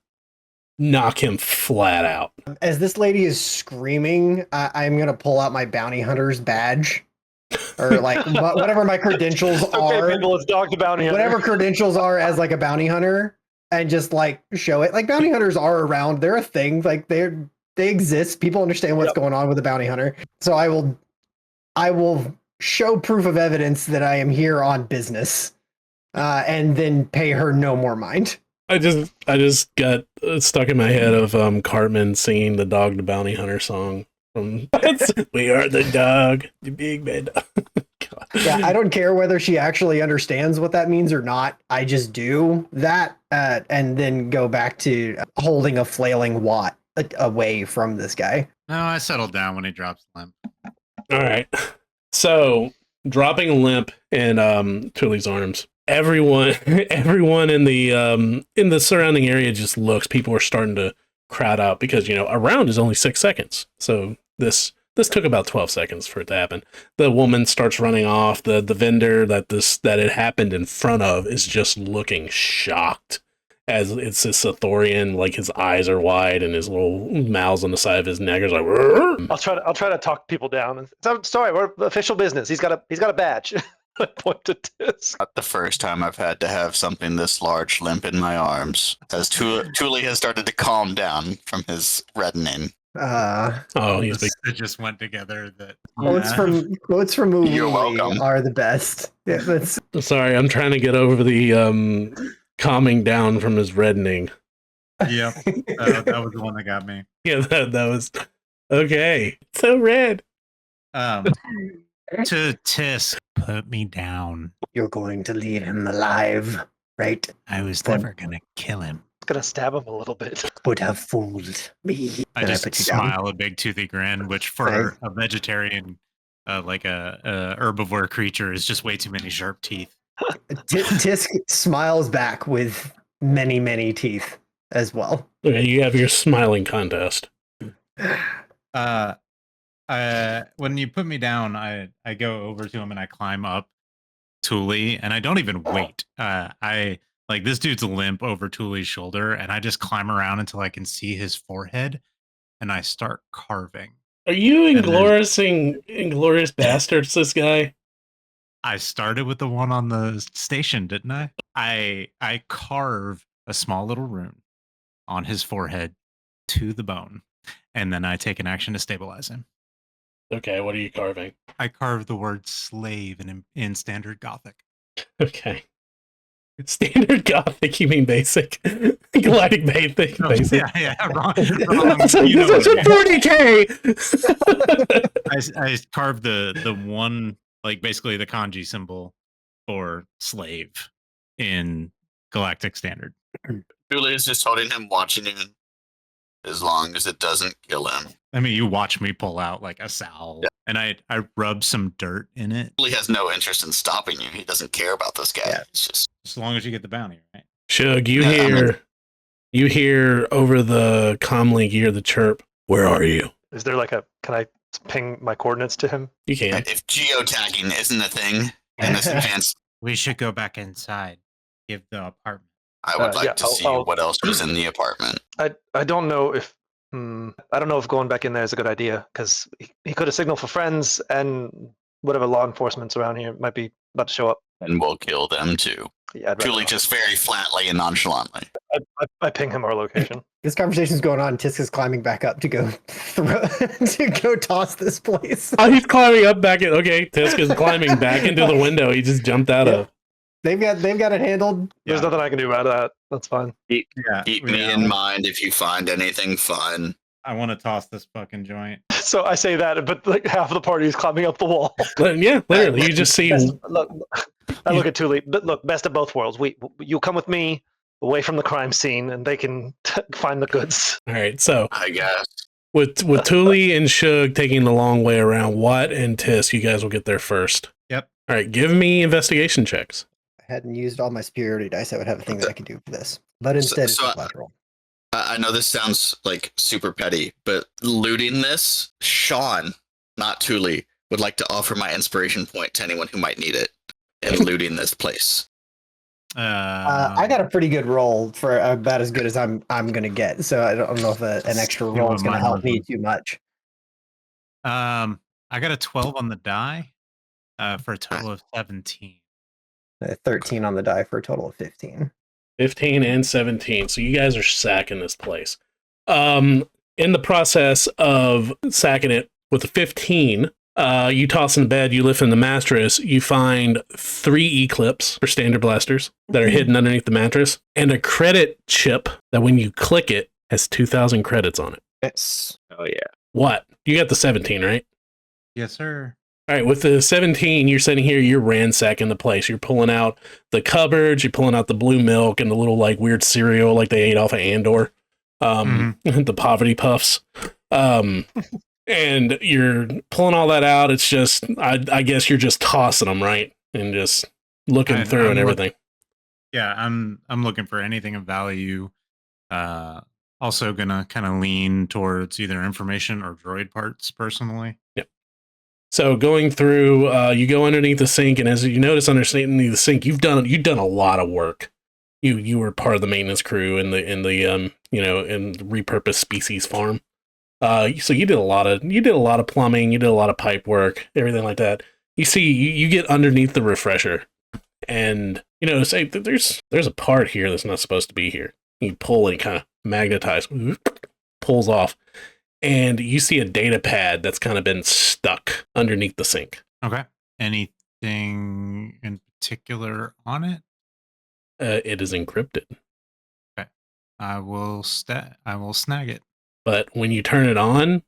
A: knock him flat out.
F: As this lady is screaming, I'm going to pull out my bounty hunter's badge. Or like whatever my credentials are.
B: Okay, people, let's dog the bounty hunter.
F: Whatever credentials are as like a bounty hunter, and just like show it. Like bounty hunters are around. They're a thing. Like they exist. People understand what's going on with a bounty hunter. So I will show proof of evidence that I am here on business, and then pay her no more mind.
A: I just got stuck in my head of Cartman singing the Dog the Bounty Hunter song from We Are the Dog, the Big Bad Dog. God.
F: Yeah, I don't care whether she actually understands what that means or not. I just do that, and then go back to holding a flailing Watt away from this guy.
E: No, I settled down when he drops the limp.
A: All right. So dropping a limp in Tully's arms. Everyone in the surrounding area just looks. People are starting to crowd out because a round is only 6 seconds. So this took about 12 seconds for it to happen. The woman starts running off. The vendor that it happened in front of is just looking shocked as it's this Sathorian, like his eyes are wide and his little mouth's on the side of his neck is like. Rrr.
B: I'll try to talk people down. I'm sorry, we're official business. He's got a badge. I point to Tisk.
D: Not the first time I've had to have something this large limp in my arms, as Thule has started to calm down from his reddening.
A: He's big.
E: It just went together. That
F: Quotes from movie
D: You're welcome.
F: are the best. Yeah, that's
A: Sorry, I'm trying to get over the calming down from his reddening.
E: Yep, that was the one that got me.
A: Yeah, that was okay. So red.
E: To Tisk, put me down.
F: you're going to leave him alive, right?
E: I was never gonna kill him.
B: Gonna stab him a little bit.
F: Would have fooled me.
E: I
F: Did
E: just
F: put you down?
E: smile a big toothy grin, which for a vegetarian, like a herbivore creature, is just way too many sharp teeth.
F: Tisk smiles back with many, many teeth as well.
A: Okay, you have your smiling contest.
E: When you put me down, I go over to him and I climb up Thule, and I don't even wait. Like this dude's limp over Thule's shoulder, and I just climb around until I can see his forehead, and I start carving.
A: Are you Inglorious Bastards, this guy?
E: I started with the one on the station, didn't I? I carve a small little rune on his forehead to the bone, and then I take an action to stabilize him.
A: Okay, what are you carving?
E: I carve the word slave in standard Gothic.
A: Okay. Standard Gothic, you mean basic? Galactic basic.
E: Yeah, wrong.
A: So
E: You know
A: this is
E: what I
A: a
E: mean.
A: 40K!
E: I carved the one, like basically the kanji symbol for slave in Galactic Standard.
D: Thule is just holding him, watching him, as long as it doesn't kill him.
E: I mean, you watch me pull out like a salve, and I rub some dirt in it.
D: Thule has no interest in stopping you. He doesn't care about this guy.
F: Yeah.
D: It's just
E: As long as you get the bounty, right?
A: Shug,
D: Yeah,
A: you hear over the comlink, you hear the chirp. Where are you?
B: Is there like can I ping my coordinates to him?
A: You can.
D: if geotagging isn't a thing in this advanced,
E: We should go back inside. Give the apartment.
D: I would like
B: yeah,
D: to
B: I'll-
D: see what else was in the apartment.
B: I don't know if going back in there is a good idea because he could have signaled for friends and whatever law enforcement's around here might be about to show up.
D: And we'll kill them too.
B: Yeah, I'd rather
D: Truly
B: not.
D: just very flatly and nonchalantly.
B: I ping him our location.
F: This conversation's going on. Tisk is climbing back up to go to go toss this place.
A: Oh, he's climbing up back in. Okay, Tisk is climbing back into the window he just jumped out of.
F: They've got it handled.
B: There's nothing I can do about that. That's fine.
E: Yeah,
D: Keep me in mind if you find anything fun.
E: I want to toss this fucking joint.
B: So I say that, but like half of the party is climbing up the wall.
A: Yeah, literally, you just see.
B: Look, I look at Thule. But look, best of both worlds. You come with me away from the crime scene, and they can find the goods.
A: All right, so
D: I guess.
A: with Thule and Shug taking the long way around, Watt and Tisk, you guys will get there first.
E: Yep.
A: All right, give me investigation checks.
F: I hadn't used all my superiority dice. I would have a thing that I could do for this, but instead it's a flat roll.
D: I know this sounds like super petty, but looting this, Sean, not Thule, would like to offer my inspiration point to anyone who might need it in looting this place.
F: I got a pretty good roll for about as good as I'm gonna get, so I don't know if an extra roll is gonna help me too much.
E: I got a 12 on the die for a total of 17.
F: 13 on the die for a total of 15.
A: 15 and 17. So you guys are sacking this place. In the process of sacking it with a 15, you toss in the bed, you lift in the mattress, you find 3 E-clips for standard blasters that are hidden underneath the mattress, and a credit chip that when you click it has 2,000 credits on it.
F: Yes.
D: Oh, yeah.
A: What? You got the 17, right?
E: Yes, sir.
A: All right, with the 17, you're sitting here, you're ransacking the place. You're pulling out the cupboards, you're pulling out the blue milk and the little like weird cereal like they ate off of Andor, the poverty puffs. And you're pulling all that out. It's just, I guess you're just tossing them, right? And just looking through and everything.
E: I'm looking for anything of value. Also gonna kind of lean towards either information or droid parts personally.
A: Yep. So going through, you go underneath the sink, and as you notice underneath the sink, you've done a lot of work. You were part of the maintenance crew in the repurposed species farm. So you did a lot of plumbing, you did a lot of pipe work, everything like that. You see, you get underneath the refresher, and you notice, hey, there's a part here that's not supposed to be here. You pull and it kind of magnetizes, pulls off, and you see a data pad that's kind of been stuck underneath the sink.
E: Okay. Anything in particular on it?
A: It is encrypted.
E: Okay. I will snag it.
A: But when you turn it on,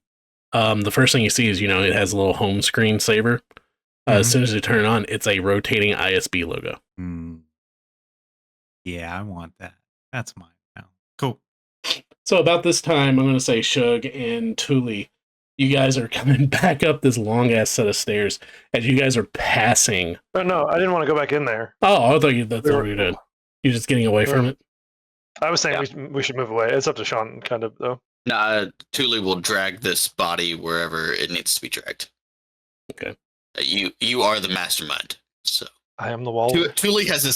A: the first thing you see is, it has a little home screen saver. As soon as you turn it on, it's a rotating ISB logo.
E: Yeah, I want that. That's mine now. Cool.
A: So about this time, I'm going to say Shug and Thule, you guys are coming back up this long-ass set of stairs as you guys are passing.
B: Oh, no, I didn't want to go back in there.
A: Oh, I thought that's what you did. You're just getting away from it?
B: I was saying we should move away. It's up to Sean, kind of, though.
D: Nah, Thule will drag this body wherever it needs to be dragged.
A: Okay.
D: You are the mastermind, so.
B: I am the wall.
D: Thule has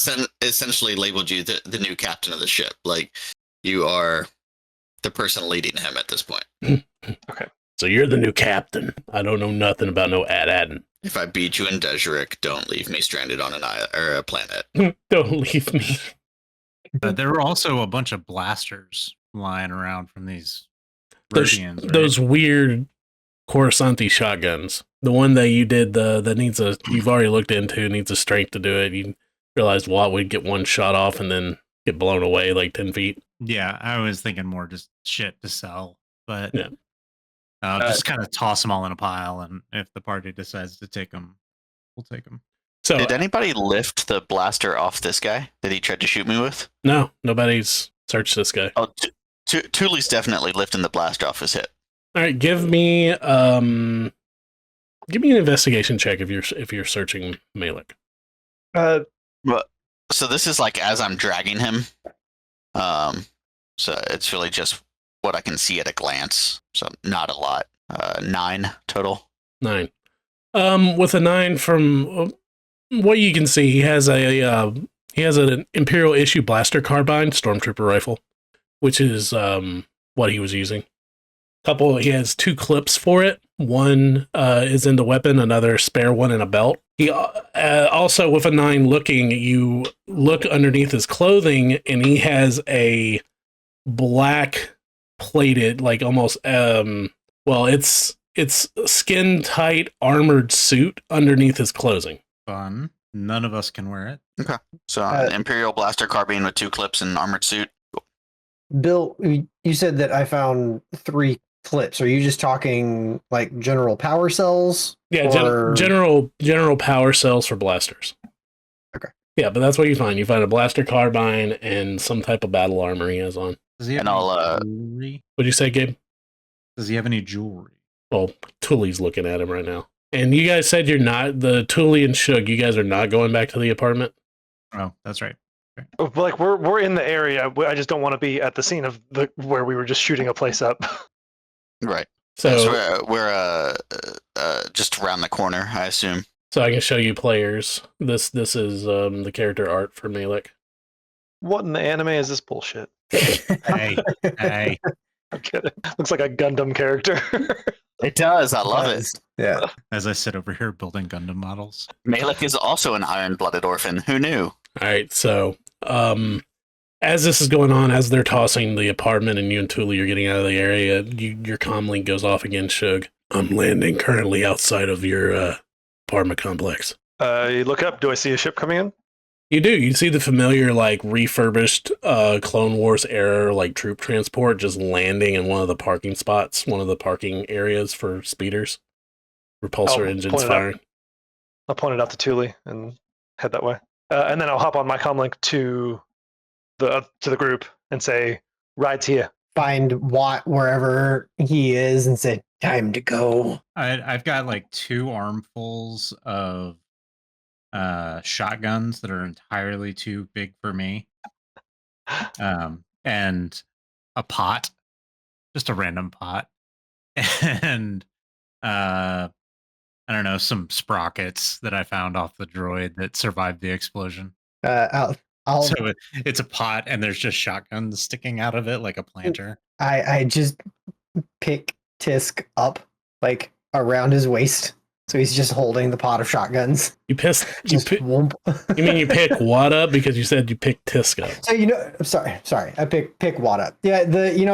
D: essentially labeled you the new captain of the ship. Like, you are the person leading him at this point.
B: Okay.
A: So you're the new captain. I don't know nothing about no ad-adding.
D: If I beat you in Deseric, don't leave me stranded on an island or a planet.
A: Don't leave me.
E: There were also a bunch of blasters lying around from these Rodians, right?
A: Those weird Coruscant shotguns. The one that you did, that you've already looked into, needs a strength to do it. You realized Watt would get one shot off and then get blown away like 10 feet.
E: Yeah, I was thinking more just shit to sell, but
A: Yeah.
E: just kind of toss them all in a pile, and if the party decides to take them, we'll take them.
A: So
D: did anybody lift the blaster off this guy that he tried to shoot me with?
A: No, nobody's searched this guy.
D: Oh, Thule's definitely lifting the blaster off his hip.
A: All right, give me an investigation check if you're searching Malik.
D: So this is like as I'm dragging him. So it's really just what I can see at a glance. So not a lot. 9 total.
A: 9. With a 9, from what you can see, he has an Imperial issue blaster carbine stormtrooper rifle, which is what he was using. He has 2 clips for it. One is in the weapon, another spare one in a belt. He also, with a 9 looking, you look underneath his clothing, and he has a black plated, like almost it's skin tight armored suit underneath his clothing.
E: Fun. None of us can wear it.
D: Okay. So an Imperial blaster carbine with 2 clips and armored suit.
F: Bill, you said that I found 3 clips. Are you just talking like general power cells?
A: Yeah, general power cells for blasters.
F: Okay.
A: Yeah, but that's what you find. You find a blaster carbine and some type of battle armor he has on.
E: Does he have
D: And
E: any
D: I'll,
E: jewelry?
A: What'd you say, Gabe?
E: Does he have any jewelry?
A: Well, Tully's looking at him right now. And you guys said you're not, the Tully and Shug, you guys are not going back to the apartment?
E: Oh, that's right.
B: Like we're in the area. I just don't want to be at the scene of the where we were just shooting a place up.
D: right.
A: So,
D: So we're just around the corner, I assume.
A: so I can show you players. This is the character art for Malik.
B: What in the anime is this bullshit?
E: Hey, hey.
B: I'm kidding. Looks like a Gundam character.
D: It does. I love it.
F: Yeah.
E: As I sit over here building Gundam models.
D: Malik is also an iron-blooded orphan. Who knew?
A: All right, so as this is going on, as they're tossing the apartment and you and Tully are getting out of the area, your comlink goes off again, Shug. I'm landing currently outside of your apartment complex.
B: You look up. Do I see a ship coming in?
A: You do. You see the familiar, like, refurbished Clone Wars era, like, troop transport just landing in one of the parking spots, one of the parking areas for speeders. Repulsor engines firing.
B: I'll point it out to Thule and head that way. And then I'll hop on my comlink to the group and say, "Ride's here."
F: Find Watt wherever he is and say, "Time to go."
E: I've got like 2 armfuls of shotguns that are entirely too big for me. And a pot, just a random pot. And I don't know, some sprockets that I found off the droid that survived the explosion.
F: I'll
E: So it's a pot and there's just shotguns sticking out of it like a planter.
F: I just pick Tisk up like around his waist, so he's just holding the pot of shotguns.
A: You pissed.
F: Just whoomp.
A: You mean you pick what up? Because you said you picked Tisk up.
F: So I'm sorry. I pick Watt up. Yeah,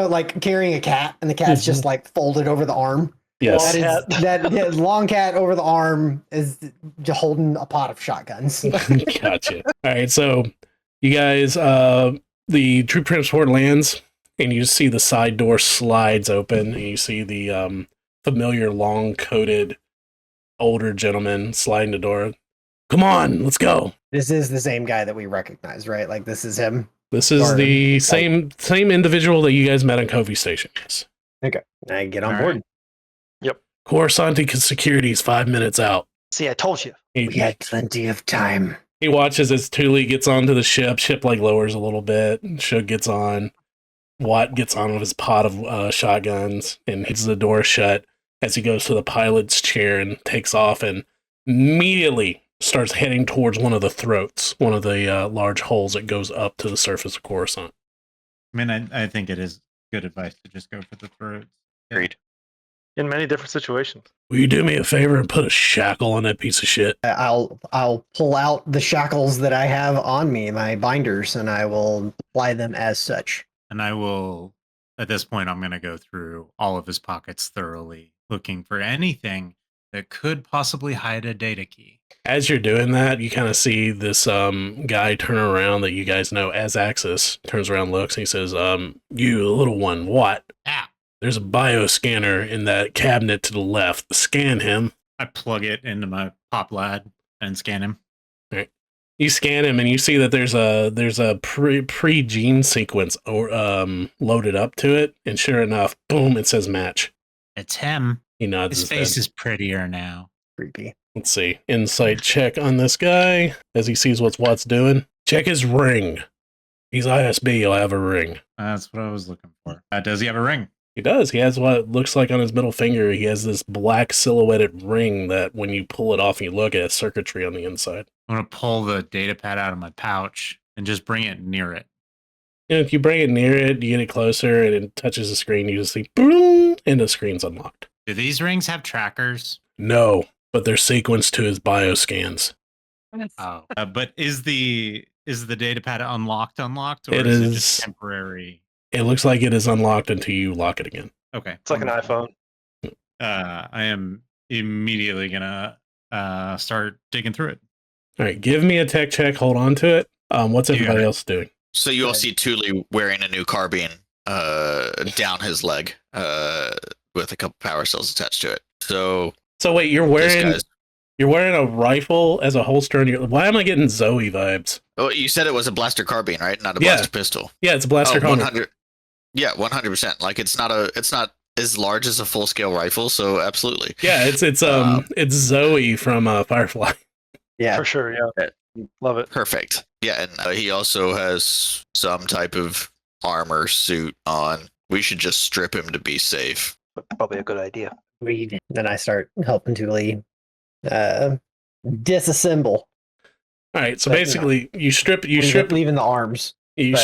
F: like carrying a cat, and the cat's just like folded over the arm.
A: Yes.
F: That long cat over the arm is just holding a pot of shotguns.
A: Gotcha. All right, so you guys, the troop transport lands, and you see the side door slides open, and you see the familiar long-coated older gentleman sliding the door. Come on, let's go.
F: This is the same guy that we recognize, right? Like this is him.
A: This is the same individual that you guys met on Covey Station. Yes.
F: Okay, I get on
E: All
F: board.
E: right.
A: Coruscant security is 5 minutes out.
B: See, I told you.
F: We had plenty of time.
A: He watches as Thule gets onto the ship. Ship like lowers a little bit. Shug gets on. Watt gets on with his pot of shotguns and hits the door shut as he goes to the pilot's chair and takes off and immediately starts heading towards one of the throats, one of the large holes that goes up to the surface of Coruscant.
E: I mean, I think it is good advice to just go for the throats.
D: Agreed.
B: In many different situations.
A: Will you do me a favor and put a shackle on that piece of shit?
F: I'll pull out the shackles that I have on me, my binders, and I will apply them as such.
E: And I will, at this point, I'm going to go through all of his pockets thoroughly, looking for anything that could possibly hide a data key.
A: As you're doing that, you kind of see this guy turn around that you guys know as Axis, turns around, looks, and he says, you little one, what?
E: Ah!
A: There's a bioscanner in that cabinet to the left. Scan him.
E: I plug it into my pop lad and scan him.
A: Right. You scan him and you see that there's a pre gene sequence loaded up to it, and sure enough, boom! It says match.
E: It's him.
A: He nods.
E: His face is prettier now.
F: Creepy.
A: Let's see. Insight check on this guy as he sees what Watt's doing. Check his ring. He's ISB. He'll have a ring.
E: That's what I was looking for. Does he have a ring?
A: He does. He has what looks like on his middle finger. He has this black silhouetted ring that when you pull it off and you look at circuitry on the inside.
E: I'm going to pull the data pad out of my pouch and just bring it near it.
A: And if you bring it near it, you get it closer and it touches the screen. You just see boom, and the screen's unlocked.
E: Do these rings have trackers?
A: No, but they're sequenced to his bioscans.
E: Oh, but is the data pad unlocked, or
A: It
E: is it
A: is-
E: just temporary?
A: It looks like it is unlocked until you lock it again.
E: Okay.
B: It's like an iPhone.
E: I am immediately gonna start digging through it.
A: All right, give me a tech check. Hold on to it. What's
E: You got
A: everybody
E: it.
A: else doing?
D: So you all see Thule wearing a new carbine down his leg with a couple power cells attached to it. So
A: So wait, you're
D: this
A: wearing
D: guy's
A: You're wearing a rifle as a holster. And why am I getting Zoe vibes?
D: Oh, you said it was a blaster carbine, right? Not a
A: Yeah.
D: blaster pistol.
A: Yeah, it's a blaster
D: Oh,
A: helmet.
D: 100. Yeah, 100%. Like it's not as large as a full scale rifle, so absolutely.
A: Yeah, it's Zoe from Firefly.
F: Yeah.
B: For sure, yeah. Love it.
D: Perfect. Yeah, and he also has some type of armor suit on. We should just strip him to be safe.
B: Probably a good idea.
F: Read. Then I start helping Thule disassemble.
A: All right, so
F: But,
A: basically, you strip
F: leaving the arms.
A: you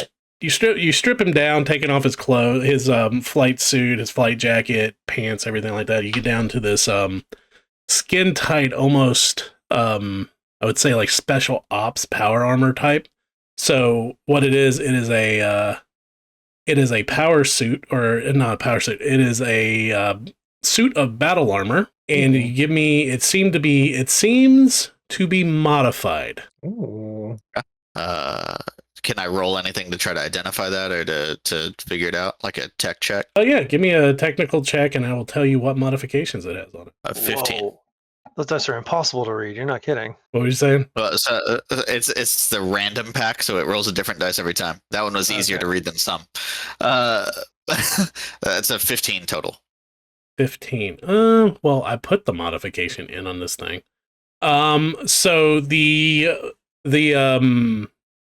A: strip him down, taking off his clothes, his flight suit, his flight jacket, pants, everything like that. You get down to this skin tight, almost I would say like special ops power armor type. So what it is a power suit, or not a power suit. It is a suit of battle armor, and you give me. It seems to be modified.
F: Ooh.
D: Can I roll anything to try to identify that or to figure it out, like a tech check?
A: Oh yeah, give me a technical check, and I will tell you what modifications it has on it.
D: A 15.
B: Whoa. Those dice are impossible to read. You're not kidding.
A: What were you saying?
D: Well, so it's the random pack, so it rolls a different dice every time. That one was easier
B: Okay.
D: to read than some. That's a 15 total.
A: 15. Well, I put the modification in on this thing. So the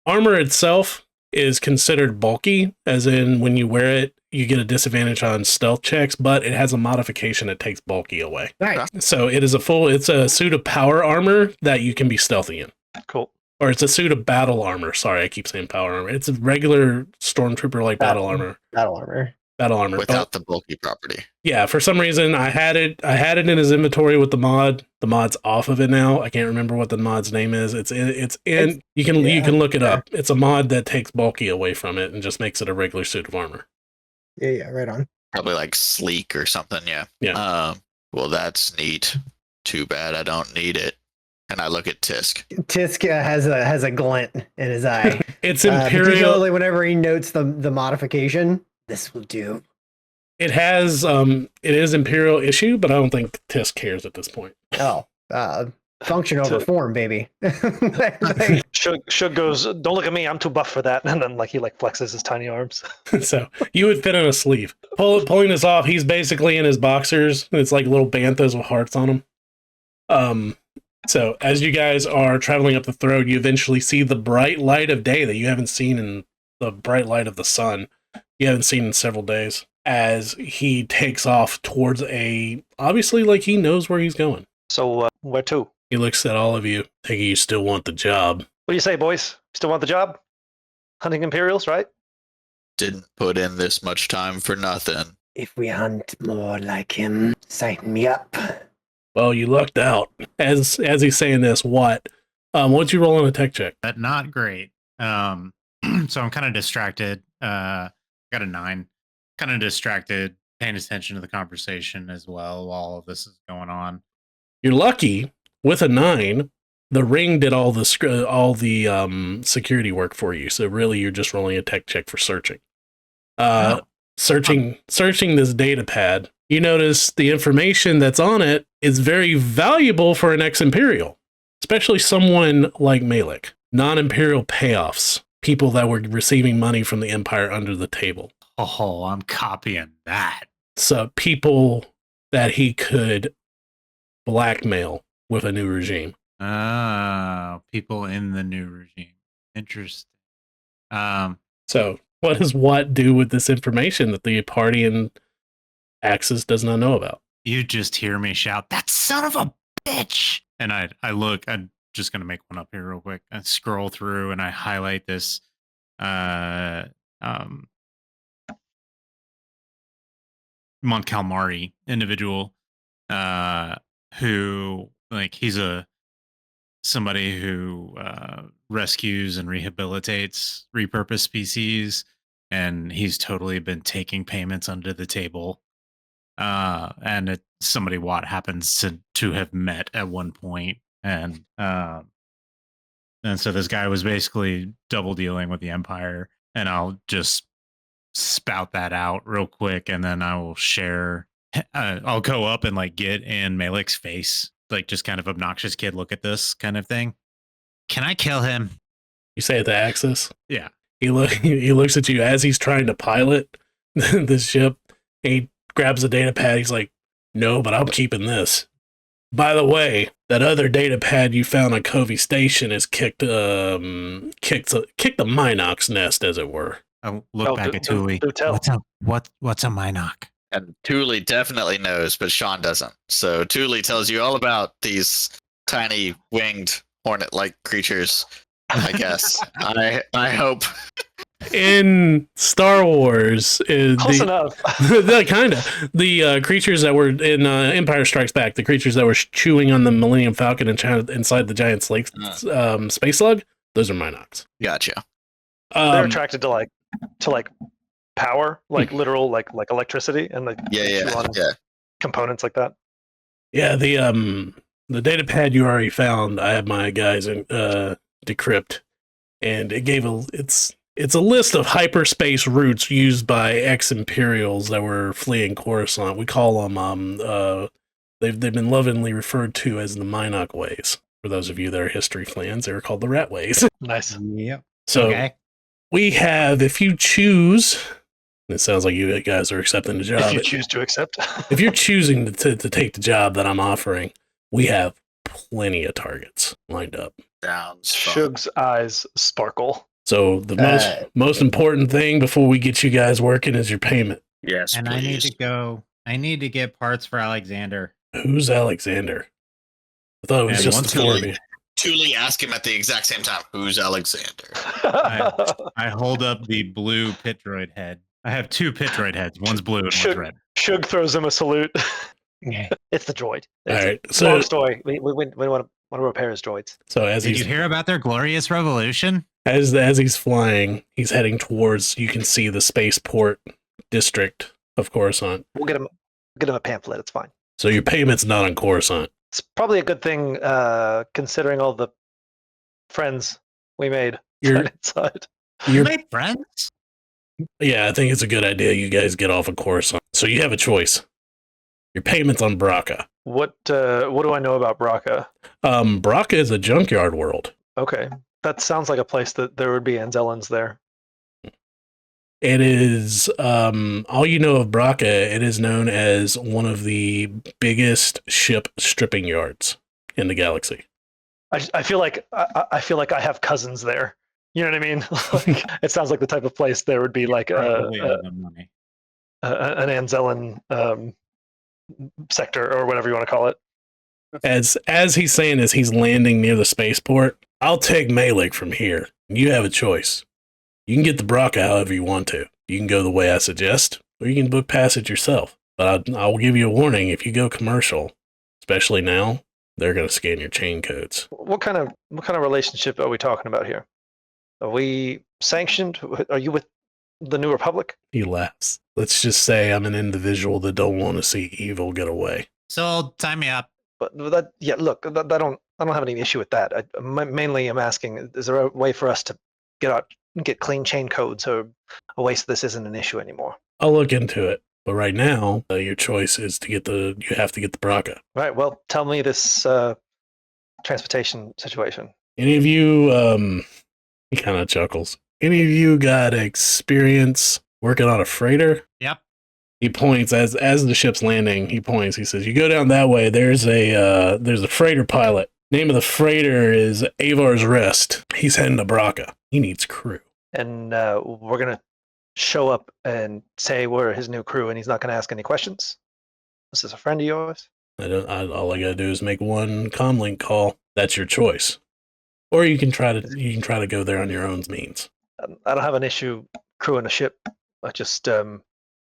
A: armor itself is considered bulky, as in when you wear it, you get a disadvantage on stealth checks, but it has a modification that takes bulky away.
F: Nice.
A: So it's a suit of power armor that you can be stealthy in.
B: Cool.
A: Or it's a suit of battle armor. Sorry, I keep saying power armor. It's a regular stormtrooper like battle armor.
F: Battle armor.
A: Battle armor.
D: Without the bulky property.
A: Yeah, for some reason I had it in his inventory with the mod. The mod's off of it now. I can't remember what the mod's name is. You can look it up. It's a mod that takes bulky away from it and just makes it a regular suit of armor.
F: Yeah, right on.
D: Probably like sleek or something, yeah.
A: Yeah.
D: Well, that's neat. Too bad I don't need it. And I look at Tisk.
F: Tisk has a glint in his eye.
A: It's Imperial.
F: Particularly whenever he notes the modification. This will do.
A: It is Imperial issue, but I don't think Tisk cares at this point.
F: Oh, function over form, baby.
B: Shug goes, "Don't look at me. I'm too buff for that." And then he flexes his tiny arms.
A: So you would fit in a sleeve. Pulling this off, he's basically in his boxers. It's like little banthas with hearts on them. So as you guys are traveling up the road, you eventually see the bright light of day that you haven't seen in the bright light of the sun. You haven't seen in several days. As he takes off towards obviously like he knows where he's going.
B: So where to?
A: He looks at all of you, thinking you still want the job.
B: What do you say, boys? Still want the job? Hunting Imperials, right?
D: Didn't put in this much time for nothing.
F: If we hunt more like him, sign me up.
A: Well, you lucked out. As he's saying this, what? What'd you roll on a tech check?
E: But not great. So I'm kind of distracted. Got a 9. Kind of distracted, paying attention to the conversation as well while all of this is going on.
A: You're lucky. With a 9, the ring did all the security work for you. So really, you're just rolling a tech check for searching. Searching this data pad. You notice the information that's on it is very valuable for an ex-Imperial, especially someone like Malik. Non-Imperial payoffs. People that were receiving money from the Empire under the table.
E: Oh, I'm copying that.
A: So people that he could blackmail with a new regime.
E: People in the new regime. Interesting.
A: So what does Watt do with this information that the party in Axis does not know about?
E: You just hear me shout, "That son of a bitch!" And I look, I'm just going to make one up here real quick. I scroll through and I highlight this Mon Calamari individual who, like, he's somebody who rescues and rehabilitates repurposed species, and he's totally been taking payments under the table. And somebody Watt happens to have met at one point, and so this guy was basically double dealing with the Empire, and I'll just spout that out real quick, and then I will share. I'll go up and get in Malik's face like just kind of obnoxious kid, look at this kind of thing. Can I kill him?
A: You say at the Axis?
E: Yeah.
A: He looks at you as he's trying to pilot this ship. He grabs a data pad. He's like, "No, but I'm keeping this. By the way, that other data pad you found on Covey Station has kicked the Minox nest, as it were."
E: I look back at Thule. What's a Minoc?
D: And Thule definitely knows, but Sean doesn't. So Thule tells you all about these tiny winged hornet-like creatures. I guess. I hope.
A: In Star Wars,
B: Close enough.
A: the creatures that were in Empire Strikes Back, the creatures that were chewing on the Millennium Falcon inside the giant space slug, those are Minox.
D: Gotcha.
B: They're attracted to power, like literal, like electricity, and chew on components like that.
A: Yeah, the data pad you already found, I have my guys decrypt, and it gave it's a list of hyperspace routes used by ex-Imperials that were fleeing Coruscant. We call them they've been lovingly referred to as the Minoc ways. For those of you that are history fans, they were called the Rat ways.
B: Nice.
C: Yep.
A: So we have, if you choose, it sounds like you guys are accepting the job.
B: If you choose to accept.
A: If you're choosing to take the job that I'm offering, we have plenty of targets lined up.
D: Sounds fun.
B: Shug's eyes sparkle.
A: So the most important thing before we get you guys working is your payment.
D: Yes,
E: And
D: please.
E: I need to get parts for Alexander.
A: Who's Alexander? I thought it was
E: And
A: just
E: once
A: the four of you.
D: Thule ask him at the exact same time, "Who's Alexander?"
E: I hold up the blue pit droid head. I have two pit droid heads. One's blue and one's red.
B: Shug throws him a salute.
F: Yeah.
B: It's the droid.
A: All right.
B: Long
A: So
B: story. We want to repair his droids.
A: as
E: Did
A: he's
E: you hear about their glorious revolution?
A: as he's flying, he's heading towards. You can see the spaceport district of Coruscant.
B: We'll get him a pamphlet. It's fine.
A: So your payment's not on Coruscant.
B: It's probably a good thing, considering all the friends we made
A: You're-
B: inside.
A: Your
E: My friends?
A: Yeah, I think it's a good idea you guys get off of Coruscant. So you have a choice. Your payment's on Braca.
B: What do I know about Braca?
A: Braca is a junkyard world.
B: Okay, that sounds like a place that there would be Anzellans there.
A: It is, all you know of Braca, it is known as one of the biggest ship stripping yards in the galaxy.
B: I feel like I have cousins there. You know what I mean? Like, it sounds like the type of place there would be like
E: Probably owe them money.
B: an Anzellan sector or whatever you want to call it.
A: As he's saying this, he's landing near the spaceport. I'll take Malik from here. You have a choice. You can get the Braca however you want to. You can go the way I suggest, or you can book passage yourself. But I will give you a warning: if you go commercial, especially now, they're going to scan your chain codes.
B: What kind of relationship are we talking about here? Are we sanctioned? Are you with the New Republic?
A: He laughs. Let's just say I'm an individual that don't want to see evil get away.
E: So time me up.
B: But that, yeah, look, I don't have any issue with that. Mainly, I'm asking: is there a way for us to get clean chain codes or a way so this isn't an issue anymore?
A: I'll look into it. But right now, your choice is you have to get the Braca.
B: Right. Well, tell me this transportation situation.
A: Any of you, he kind of chuckles. Any of you got experience working on a freighter?
E: Yep.
A: He points as the ship's landing. He points. He says, "You go down that way. There's a freighter pilot. Name of the freighter is Avar's Rest. He's heading to Braca. He needs crew."
B: And we're gonna show up and say we're his new crew, and he's not gonna ask any questions. Is this a friend of yours?
A: All I gotta do is make one comlink call. That's your choice, or you can try to go there on your own means.
B: I don't have an issue crewing a ship. I just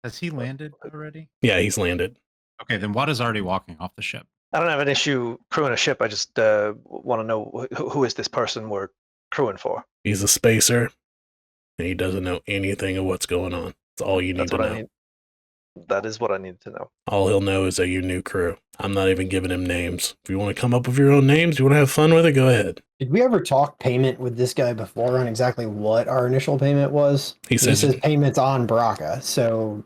E: Has he landed already?
A: Yeah, he's landed.
E: Okay, then what is already walking off the ship?
B: I don't have an issue crewing a ship. I just want to know who is this person we're crewing for.
A: He's a spacer, and he doesn't know anything of what's going on. That's all you need
B: That's
A: to
B: what
A: know.
B: I need. That is what I need to know.
A: All he'll know is that you're new crew. I'm not even giving him names. If you want to come up with your own names, you want to have fun with it, go ahead.
F: Did we ever talk payment with this guy before on exactly what our initial payment was?
A: He says,
F: payments on Braca. So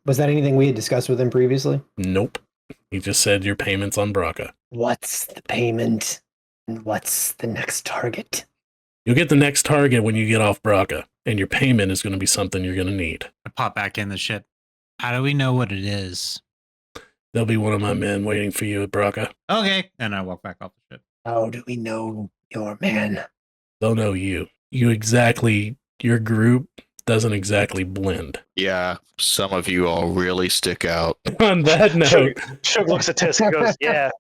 F: was that anything we had discussed with him previously?
A: nope. He just said your payment's on Braca.
F: What's the payment? And what's the next target?
A: You'll get the next target when you get off Braca, and your payment is going to be something you're going to need.
E: I pop back in the ship. How do we know what it is?
A: There'll be one of my men waiting for you at Braca.
E: Okay. And I walk back off the ship.
F: How do we know your man?
A: They'll know you. Your group doesn't exactly blend.
G: Yeah, some of you all really stick out.
A: On that note,
B: Shug looks at Tisk and goes, "Yeah."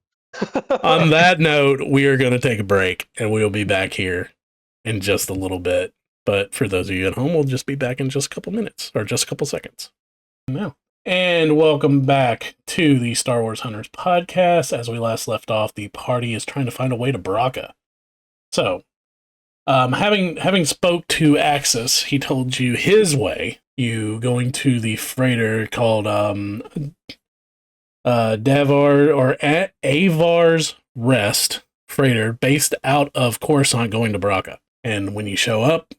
A: on that note, we are going to take a break, and we'll be back here in just a little bit. But for those of you at home, we'll just be back in just a couple minutes, or just a couple seconds. Now. And welcome back to the Star Wars Hunters podcast. As we last left off, the party is trying to find a way to Braca. So, having spoke to Axis, he told you his way. You going to the freighter called Davar or Avar's Rest freighter, based out of Coruscant, going to Braca. And when you show up,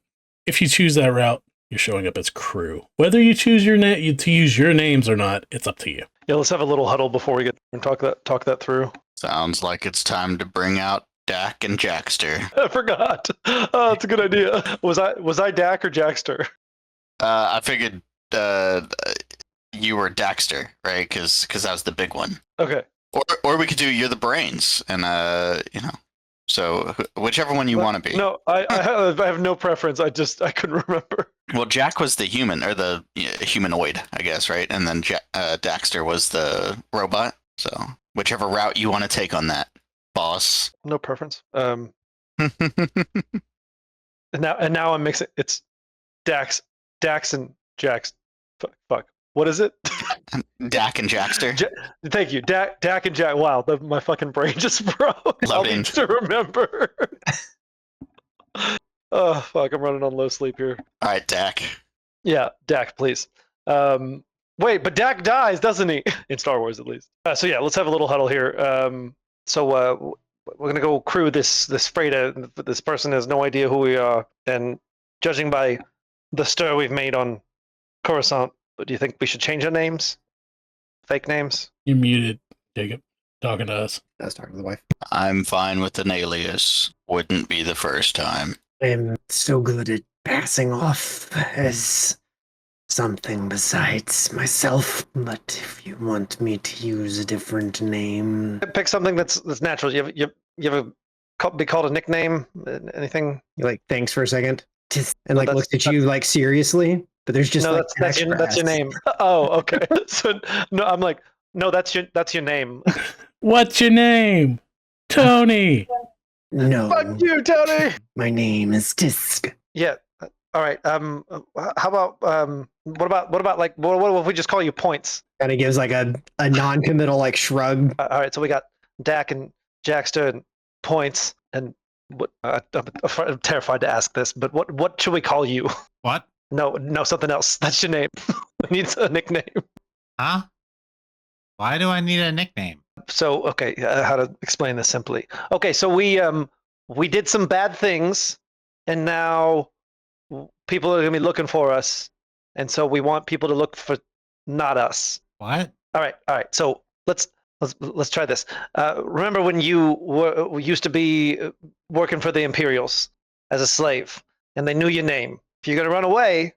A: if you choose that route, you're showing up as crew. Whether you choose to use your names or not, it's up to you.
B: Yeah, let's have a little huddle before we get and talk that through.
D: Sounds like it's time to bring out Dak and Jackster.
B: I forgot. Oh, that's a good idea. Was I Dak or Jackster?
D: I figured you were Daxter, right? Because that was the big one.
B: Okay.
D: Or we could do you're the brains, and so whichever one you want to be.
B: No, I have no preference. I couldn't remember.
D: Well, Jack was the human, or the humanoid, I guess, right? And then Daxter was the robot. So whichever route you want to take on that, boss.
B: No preference. And now I'm mixing. It's Dax and Jax. Fuck. What is it?
D: Dak and Jackster.
B: Thank you, Dak and Jack. Wow, my fucking brain just broke. I'll need to remember. Oh fuck, I'm running on low sleep here.
D: All right, Dak.
B: Yeah, Dak, please. Wait, but Dak dies, doesn't he? In Star Wars, at least. So yeah, let's have a little huddle here. So we're gonna go crew this freighter. This person has no idea who we are, and judging by the stir we've made on Coruscant, do you think we should change our names? Fake names?
A: You're muted, Jacob. Talking to us.
F: I was talking to the wife.
D: I'm fine with an alias. Wouldn't be the first time.
F: I'm so good at passing off as something besides myself, but if you want me to use a different name...
B: Pick something that's natural. You ever be called a nickname? Anything?
F: You like, thanks for a second? And like looks at you like seriously, but there's just
B: no,
F: like
B: that's your name. Oh, okay. So no, I'm like, no, that's your name.
A: What's your name? Tony.
F: No.
B: Fuck you, Tony.
F: My name is Tisk.
B: Yeah. All right. How about what about like what if we just call you Points?
F: Kind of gives like a non-committal like shrug.
B: All right. So we got Dak and Jackster and Points, and what? I'm terrified to ask this, but what should we call you?
E: What?
B: No, something else. That's your name. It needs a nickname.
E: Huh? Why do I need a nickname?
B: So, okay, how to explain this simply? Okay, so we did some bad things, and now people are gonna be looking for us, and so we want people to look for not us.
E: What?
B: All right. So let's try this. Remember when you used to be working for the Imperials as a slave, and they knew your name. If you're gonna run away,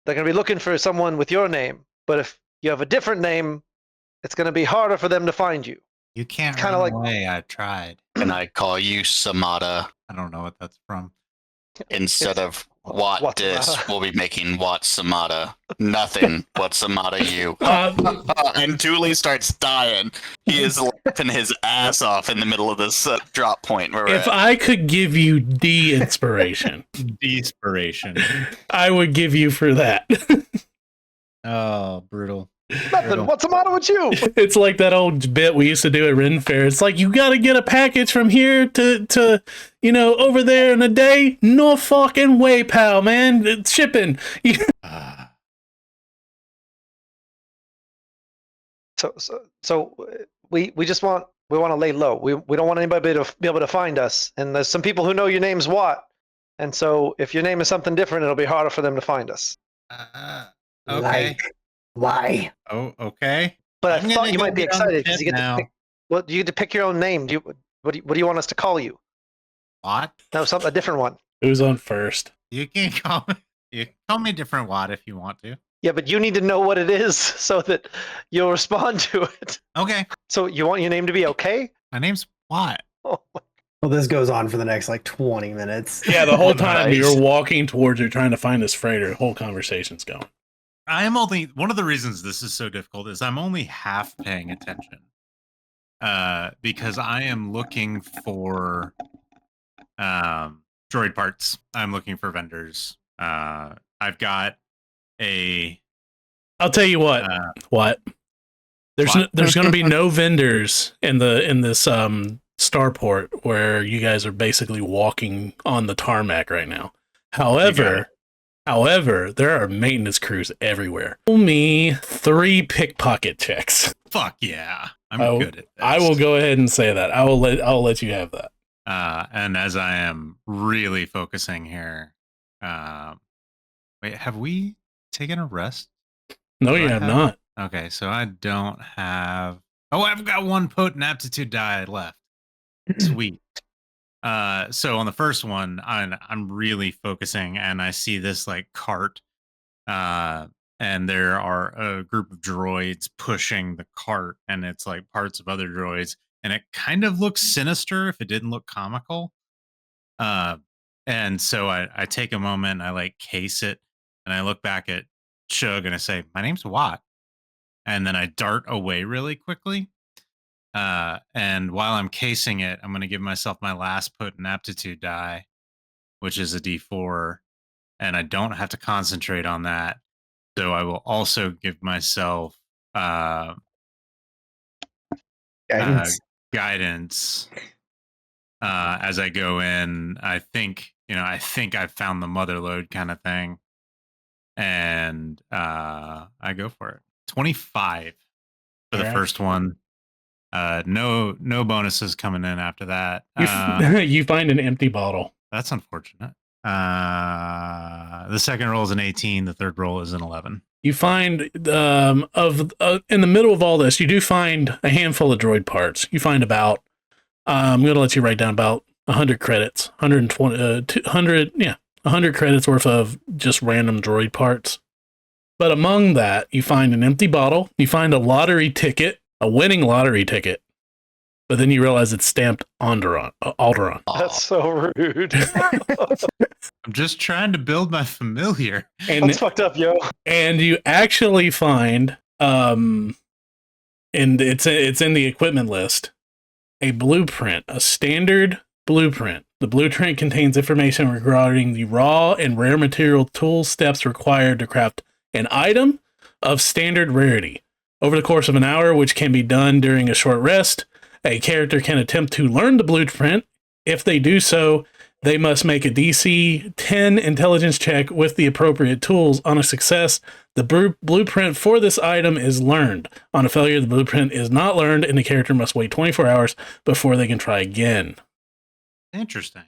B: they're gonna be looking for someone with your name. But if you have a different name, it's going to be harder for them to find you.
E: You can't
B: Kinda
E: run
B: like-
E: away. I tried.
D: Can I call you Samada?
E: I don't know what that's from.
D: Instead of Wat
B: Wat-
D: Dis, we'll be making Wat Samada. Nothing. Wat Samada you. And Dooley starts dying. He is laughing his ass off in the middle of this drop point. Where we're
A: If
D: at.
A: I could give you de-inspiration,
E: Desperation.
A: I would give you for that.
E: Oh, brutal.
B: Nothing. What's the matter with you?
A: It's like that old bit we used to do at Ren Fair. It's like, you got to get a package from here to over there in a day. No fucking way, pal, man. It's shipping.
B: So we just want to lay low. We don't want anybody to be able to find us. And there's some people who know your name's Wat. And so if your name is something different, it'll be harder for them to find us.
E: Okay.
F: Like, why?
E: Oh, okay.
B: But I
E: I'm gonna
B: thought you
E: go
B: might be
E: get on the
B: excited because
E: ship
B: you get
E: now.
B: to pick. Well, you get to pick your own name. What do you want us to call you?
E: What?
B: No, a different one.
A: Who's on first?
E: You can call me. You can call me different Watt if you want to.
B: Yeah, but you need to know what it is so that you'll respond to it.
E: Okay.
B: So you want your name to be okay?
E: My name's Watt.
B: Oh,
F: Well, this goes on for the next like 20 minutes.
A: Yeah, the whole time
G: Nice.
A: you're walking towards her trying to find this freighter, the whole conversation's going.
E: I am only one of the reasons this is so difficult is I'm only half paying attention. Because I am looking for droid parts. I'm looking for vendors. I've got a
A: I'll tell you what. What? There's
E: What?
A: there's going to be no vendors in this starport where you guys are basically walking on the tarmac right now. However, there are maintenance crews everywhere. Roll me 3 pickpocket checks.
E: fuck yeah. I'm good at this.
A: I will go ahead and say that. I'll let you have that.
E: And as I am really focusing here, wait, have we taken a rest?
A: No,
E: Do
A: you
E: I
A: have not.
E: Okay, so I don't have. Oh, I've got 1 potent aptitude die left. Sweet. So on the first one, I'm really focusing, and I see this like cart, and there are a group of droids pushing the cart, and it's like parts of other droids, and it kind of looks sinister if it didn't look comical. And so I take a moment, I like case it, and I look back at Chug, and I say, "My name's Watt," and then I dart away really quickly. And while I'm casing it, I'm going to give myself my last potent aptitude die, which is a D4, and I don't have to concentrate on that. So I will also give myself guidance as I go in. I think I've found the mother lode kind of thing, and I go for it. 25 for the
A: Alright.
E: first one. No bonuses coming in after that.
A: You find an empty bottle.
E: That's unfortunate. The second roll is an 18. The third roll is an 11.
A: You find in the middle of all this, you do find a handful of droid parts. You find about I'm going to let you write down about 100 credits, 120, 200, 100 credits worth of just random droid parts. But among that, you find an empty bottle. You find a lottery ticket, a winning lottery ticket. But then you realize it's stamped Alderaan.
B: that's so rude.
E: I'm just trying to build my familiar.
A: And
B: That's fucked up, yo.
A: and you actually find and it's in the equipment list, a blueprint, a standard blueprint. The blueprint contains information regarding the raw and rare material tool steps required to craft an item of standard rarity. Over the course of an hour, which can be done during a short rest, a character can attempt to learn the blueprint. If they do so, they must make a DC 10 intelligence check with the appropriate tools. On a success, the blueprint for this item is learned. On a failure, the blueprint is not learned, and the character must wait 24 hours before they can try again.
E: Interesting.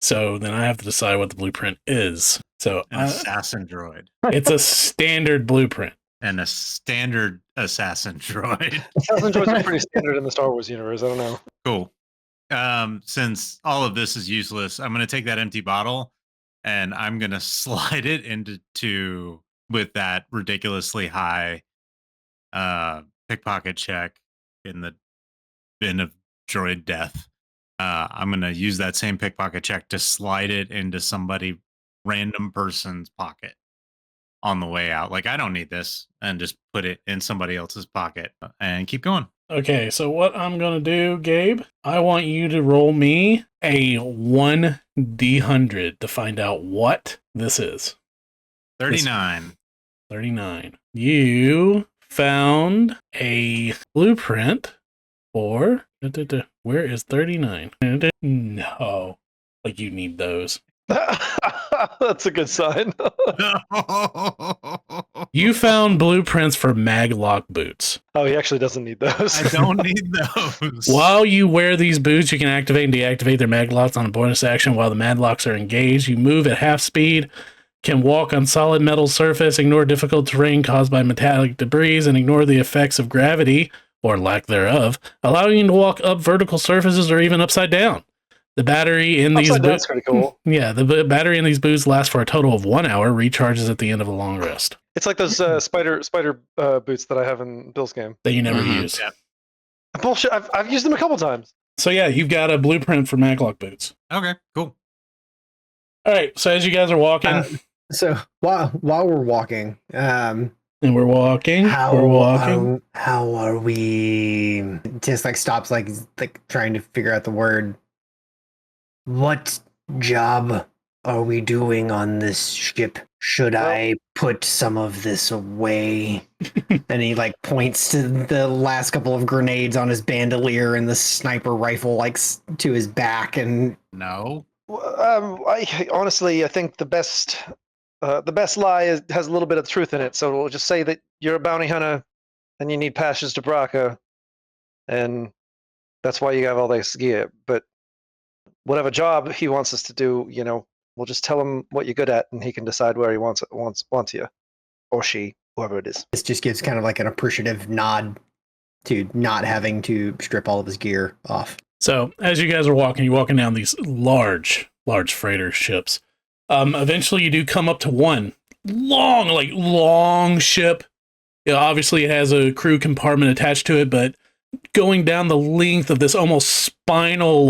A: So then I have to decide what the blueprint is. So
E: An assassin droid.
A: it's a standard blueprint.
E: And a standard assassin droid.
B: Assassin droids are pretty standard in the Star Wars universe. I don't know.
E: Cool. Since all of this is useless, I'm going to take that empty bottle and I'm going to slide it into with that ridiculously high pickpocket check in the bin of droid death. I'm going to use that same pickpocket check to slide it into random person's pocket on the way out. Like, I don't need this, and just put it in somebody else's pocket and keep going.
A: Okay, so what I'm going to do, Gabe, I want you to roll me a 1d100 to find out what this is.
E: 39.
A: 39. You found a blueprint for... Where is 39? No. Like, you need those.
B: That's a good sign.
A: You found blueprints for maglock boots.
B: Oh, he actually doesn't need those.
E: I don't need those.
A: While you wear these boots, you can activate and deactivate their maglocks on a bonus action while the maglocks are engaged. You move at half speed can walk on solid metal surface, ignore difficult terrain caused by metallic debris, and ignore the effects of gravity, or lack thereof, allowing you to walk up vertical surfaces or even upside down. The battery in these
B: Upside down's pretty cool.
A: Yeah, the battery in these boots lasts for a total of 1 hour, recharges at the end of a long rest.
B: It's like those spider boots that I have in Bill's game.
A: That you never
D: Mhm.
A: use.
E: Yeah.
B: Bullshit. I've used them a couple times.
A: So yeah, you've got a blueprint for Maglock boots.
E: Okay, cool.
A: All right, so as you guys are walking,
F: So while we're walking,
A: and we're walking,
F: how are we? Just like stops, like trying to figure out the word. What job are we doing on this ship? Should I put some of this away? And he like points to the last couple of grenades on his bandolier and the sniper rifle like to his back, and
E: No.
B: Honestly, I think the best lie has a little bit of truth in it. So we'll just say that you're a bounty hunter and you need passage to Braca, and that's why you have all this gear. But whatever job he wants us to do, we'll just tell him what you're good at, and he can decide where he wants you, or she, whoever it is.
F: this just gives kind of like an appreciative nod to not having to strip all of his gear off.
A: So as you guys are walking, you're walking down these large freighter ships. Eventually you do come up to one long ship. Obviously it has a crew compartment attached to it, but going down the length of this almost spinal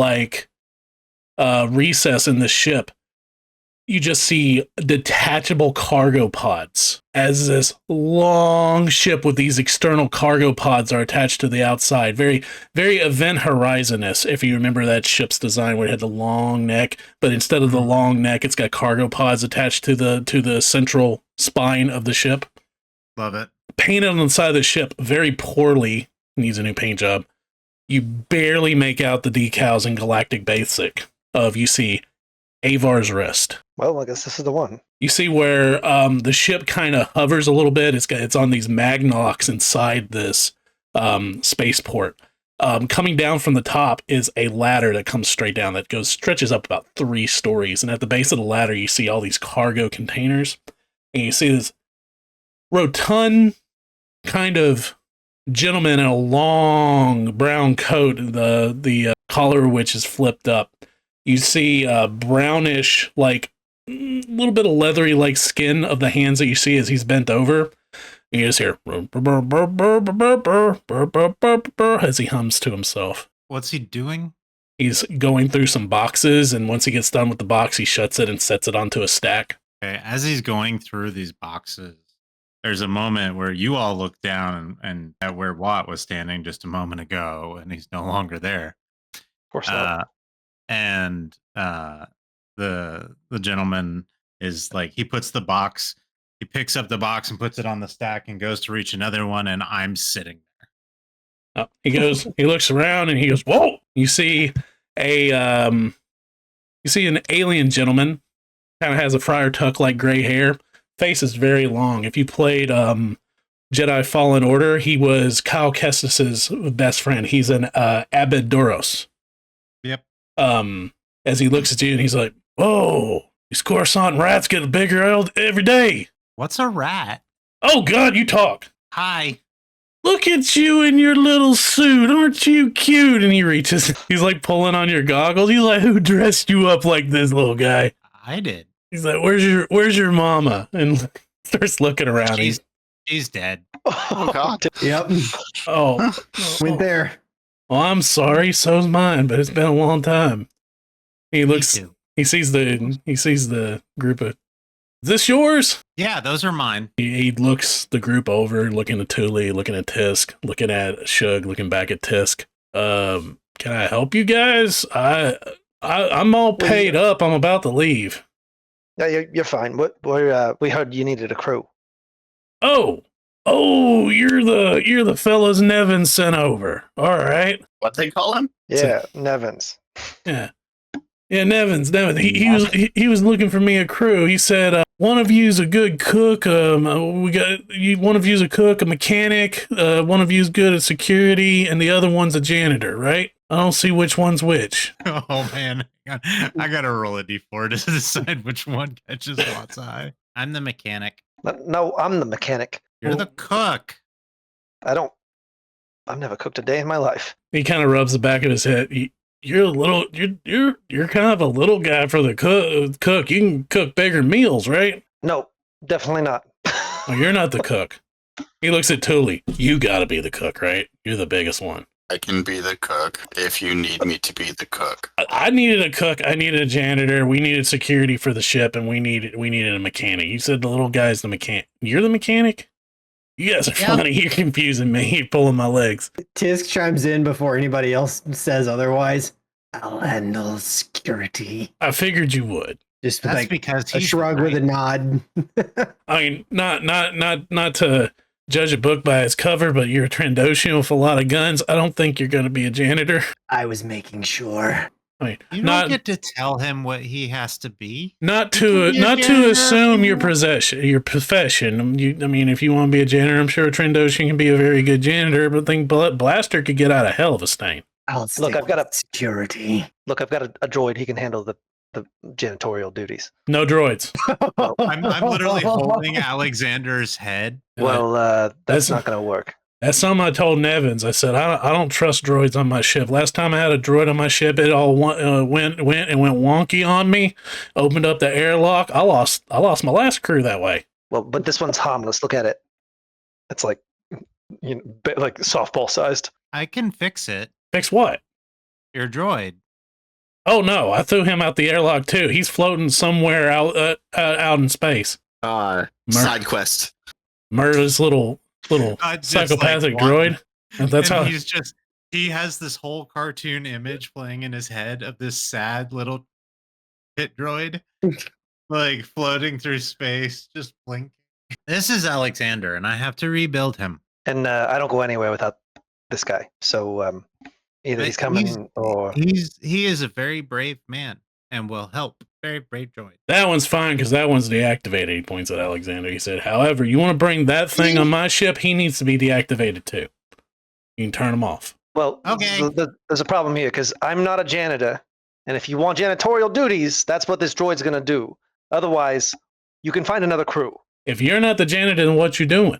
A: recess in the ship, you just see detachable cargo pods as this long ship with these external cargo pods are attached to the outside. Very, very Event Horizon-esque, if you remember that ship's design where it had the long neck, but instead of the long neck, it's got cargo pods attached to the central spine of the ship.
E: Love it.
A: Painted on the side of the ship very poorly, needs a new paint job. You barely make out the decals in Galactic Basic of, you see, Avar's Rest.
B: Well, I guess this is the one.
A: You see where the ship kind of hovers a little bit. It's on these magnocks inside this spaceport. Coming down from the top is a ladder that comes straight down that stretches up about 3 stories. And at the base of the ladder, you see all these cargo containers. And you see this rotund kind of gentleman in a long brown coat, the collar of which is flipped up. You see brownish, like a little bit of leathery like skin of the hands that you see as he's bent over. You just hear as he hums to himself.
E: What's he doing?
A: He's going through some boxes, and once he gets done with the box, he shuts it and sets it onto a stack.
E: Okay, as he's going through these boxes, there's a moment where you all look down and at where Watt was standing just a moment ago, and he's no longer there.
B: Of course not.
E: And the gentleman is like, he picks up the box and puts it on the stack and goes to reach another one, and I'm sitting there.
A: He looks around and he goes, "Whoa!" You see an alien gentleman, kind of has a Friar Tuck like gray hair. Face is very long. If you played Jedi Fallen Order, he was Kyle Kestis's best friend. He's an Abidoros.
E: Yep.
A: As he looks at you and he's like, "Whoa, these Coruscant rats get bigger every day."
E: What's a rat?
A: Oh God, you talk.
E: Hi.
A: Look at you in your little suit. Aren't you cute? And he reaches, he's like pulling on your goggles. He's like, "Who dressed you up like this, little guy?"
E: I did.
A: He's like, where's your mama?" And starts looking around.
E: She's dead.
D: Oh God.
F: Yep.
A: Oh,
F: Went there.
A: well, I'm sorry. So's mine, but it's been a long time. He looks.
E: Me too.
A: He sees the group of. "Is this yours?"
E: Yeah, those are mine.
A: He looks the group over, looking at Thule, looking at Tisk, looking at Shug, looking back at Tisk. Can I help you guys? I'm all paid up. I'm about to leave.
B: Yeah, you're fine. We heard you needed a crew.
A: Oh, you're the fellas Nevin sent over. All right.
D: What they call him?
B: Yeah, Nevins.
A: Yeah. Yeah, Nevins. He was looking for me a crew. He said, "One of you's a good cook. One of you's a cook, a mechanic. One of you's good at security, and the other one's a janitor, right?" I don't see which one's which.
E: Oh man, I gotta roll a d4 to decide which one catches Watt's eye. I'm the mechanic.
B: No, I'm the mechanic.
E: You're the cook.
B: I've never cooked a day in my life.
A: He kind of rubs the back of his head. You're a little. You're kind of a little guy for the cook. You can cook bigger meals, right?
B: No, definitely not.
A: Well, you're not the cook. He looks at Thule. You got to be the cook, right? You're the biggest one.
D: I can be the cook if you need me to be the cook.
A: I needed a cook. I needed a janitor. We needed security for the ship, and we needed a mechanic. You said the little guy's the mechanic. You're the mechanic? You guys are funny. You're confusing me. You're pulling my legs.
F: Tisk chimes in before anybody else says otherwise. I'll handle security.
A: I figured you would.
F: Just
E: That's
F: like
E: because
F: a
E: he's
F: shrug with a nod.
A: I mean, not to judge a book by its cover, but you're a Trandoshan with a lot of guns. I don't think you're going to be a janitor.
F: I was making sure.
A: I mean,
E: You don't get to tell him what he has to be.
A: Not
E: You can be a
A: to
E: janitor
A: assume
E: if
A: your
E: you
A: your profession. I mean, if you want to be a janitor, I'm sure a Trandoshan can be a very good janitor, but I think Blaster could get out a hell of a stain.
F: I'll
B: Look, I've got
F: security.
B: Look, I've got a droid. He can handle the janitorial duties.
A: No droids.
E: I'm literally holding Alexander's head.
B: Well, that's
A: that's-
B: not going to work.
A: That's something I told Nevins. I said, I don't trust droids on my ship. Last time I had a droid on my ship, it all went wonky on me. Opened up the airlock. I lost my last crew that way.
B: Well, but this one's harmless. Look at it. It's like, like softball sized.
E: I can fix it.
A: Fix what?
E: Your droid.
A: Oh no, I threw him out the airlock too. He's floating somewhere out in space.
G: Side quest.
A: Murder's little
E: Just,
A: psychopathic
E: like,
A: droid. And that's
E: and
A: how
E: he has this whole cartoon image playing in his head of this sad little pit droid, like floating through space, just blinking. This is Alexander, and I have to rebuild him.
B: And I don't go anywhere without this guy. So either
E: But
B: he's coming or
E: He is a very brave man and will help. Very brave droid.
A: that one's fine because that one's deactivated. He points at Alexander. He said, however, you want to bring that thing on my ship, he needs to be deactivated too. You can turn him off.
B: well,
E: Okay.
B: there's a problem here because I'm not a janitor, and if you want janitorial duties, that's what this droid's going to do. Otherwise, you can find another crew.
A: If you're not the janitor, then what you doing?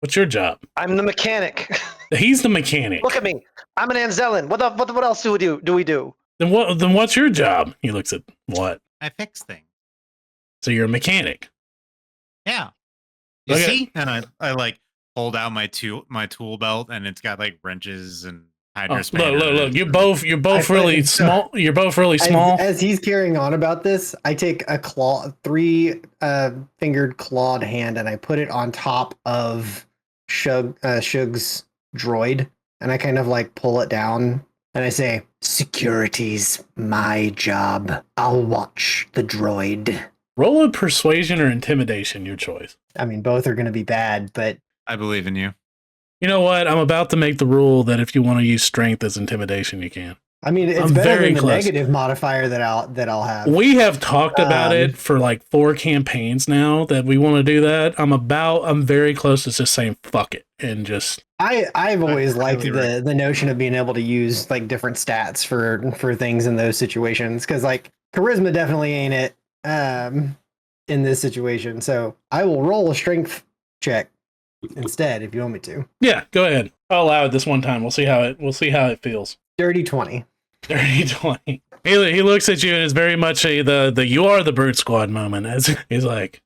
A: What's your job?
B: I'm the mechanic.
A: He's the mechanic.
B: Look at me. I'm an Anzellan. What else do we do?
A: Then what's your job? He looks at what?
E: I fix things.
A: So you're a mechanic.
E: Yeah. You
A: Look at-
E: see? And I like hold out my tool belt, and it's got like wrenches and
A: Oh,
E: hydro
A: look! You're both
F: I
A: really
F: think-
A: small. You're both really small.
F: As he's carrying on about this, I take a three fingered clawed hand, and I put it on top of Shug's droid, and I kind of like pull it down, and I say, "Security's my job. I'll watch the droid."
A: Roll a persuasion or intimidation, your choice.
F: I mean, both are going to be bad, but
E: I believe in you.
A: You know what? I'm about to make the rule that if you want to use strength as intimidation, you can.
F: I mean, it's
A: I'm
F: better
A: very
F: than the
A: close.
F: negative modifier that I'll have.
A: We have talked about
F: Um,
A: it for like 4 campaigns now that we want to do that. I'm very close to just saying fuck it and just
F: I've always liked
E: highly
F: the notion of being able to use like different stats for things in those situations, because like charisma definitely ain't it in this situation. So I will roll a strength check instead if you want me to.
A: yeah, go ahead. I'll allow it this one time. We'll see how it feels.
F: Dirty 20.
A: 30-20. He looks at you and it's very much the you are the brute squad moment. As he's like,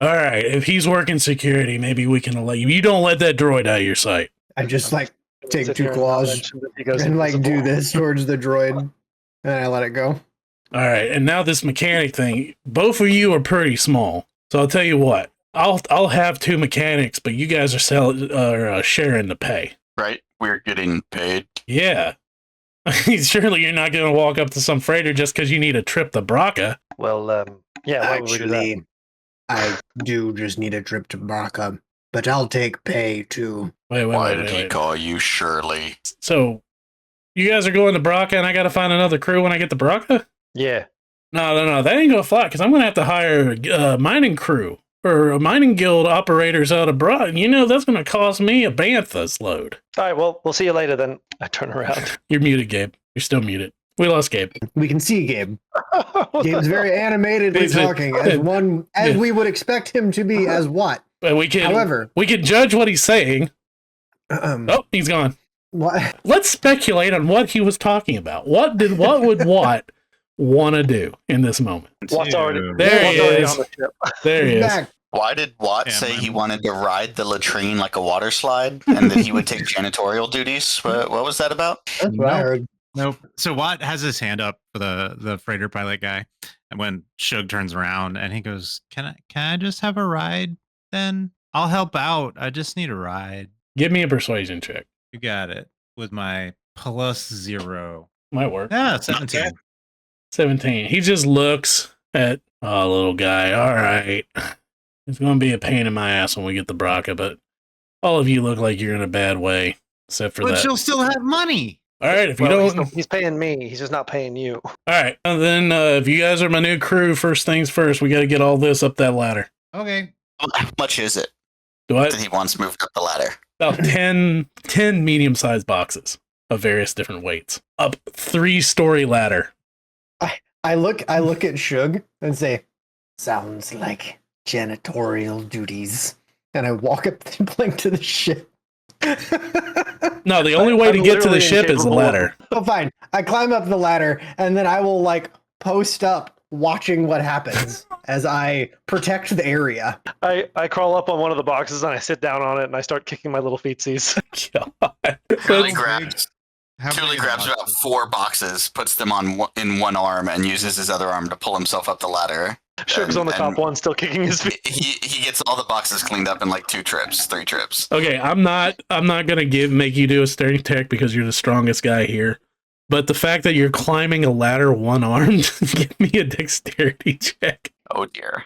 A: all right, if he's working security, maybe we can let you. You don't let that droid out of your sight.
F: I just like take
B: Sit
F: 2
B: here and
F: claws
B: mention that he goes
F: and like do
B: invisible.
F: this towards the droid, and I let it go.
A: All right, and now this mechanic thing. Both of you are pretty small, so I'll tell you what. I'll have 2 mechanics, but you guys are sharing the pay.
D: Right? We're getting paid.
A: Yeah. Surely you're not going to walk up to some freighter just because you need a trip to Braca.
B: Well, yeah. Why would we do that?
F: Actually, I do just need a trip to Braca, but I'll take pay too.
D: Why did he call you Shirley?
A: So, you guys are going to Braca, and I got to find another crew when I get to Braca?
B: Yeah.
A: No, that ain't going to fly, because I'm going to have to hire a mining crew. or mining guild operators out abroad. You know, that's going to cost me a bantha's load.
B: All right, well, we'll see you later then. I turn around.
A: You're muted, Gabe. You're still muted. We lost Gabe.
F: We can see Gabe. Gabe's very animatedly talking as we would expect him to be as what.
A: But we can judge what he's saying. Oh, he's gone.
F: What?
A: Let's speculate on what he was talking about. What would Watt want to do in this moment?
B: Watt's already
A: There he is.
B: on the ship.
A: There he is.
F: Back.
D: Why did Watt
E: Yeah,
D: say
E: man.
D: he wanted to ride the latrine like a water slide and that he would take janitorial duties? What was that about?
F: That's what I
E: Nope.
F: heard.
E: Nope. So Watt has his hand up for the freighter pilot guy, and when Shug turns around and he goes, "Can I just have a ride? Then I'll help out. I just need a ride."
A: Give me a persuasion check.
E: You got it. With my +0.
A: Might work.
E: Yeah, 17.
A: 17. He just looks at, oh, little guy. All right. It's going to be a pain in my ass when we get the Braca, but all of you look like you're in a bad way, except for
E: But
A: that.
E: she'll still have money.
A: All right. If you
B: Well,
A: don't.
B: he's paying me. He's just not paying you.
A: All right. And then if you guys are my new crew, first things first, we got to get all this up that ladder.
E: Okay.
D: How much is it
A: What?
D: that he wants moved up the ladder?
A: About 10 medium-sized boxes of various different weights. Up 3-story ladder.
F: I look at Shug and say, "Sounds like janitorial duties." And I walk up the plank to the ship.
A: No, the only way
B: I'm
A: to get to the
B: literally
A: ship is the
B: incapable of-
A: ladder.
F: Oh, fine. I climb up the ladder and then I will post up watching what happens as I protect the area.
B: I crawl up on one of the boxes and I sit down on it and I start kicking my little feetsies.
A: God.
D: Truly
E: How
D: grabs
E: How
D: Truly
E: big are the
D: grabs about
E: boxes?
D: 4 boxes, puts them on in one arm, and uses his other arm to pull himself up the ladder.
B: Shug's on the top
D: And
B: one, still kicking his feet.
D: He gets all the boxes cleaned up in like 3 trips.
A: Okay, I'm not gonna make you do a strength check because you're the strongest guy here. But the fact that you're climbing a ladder one-armed, give me a dexterity check.
D: Oh dear.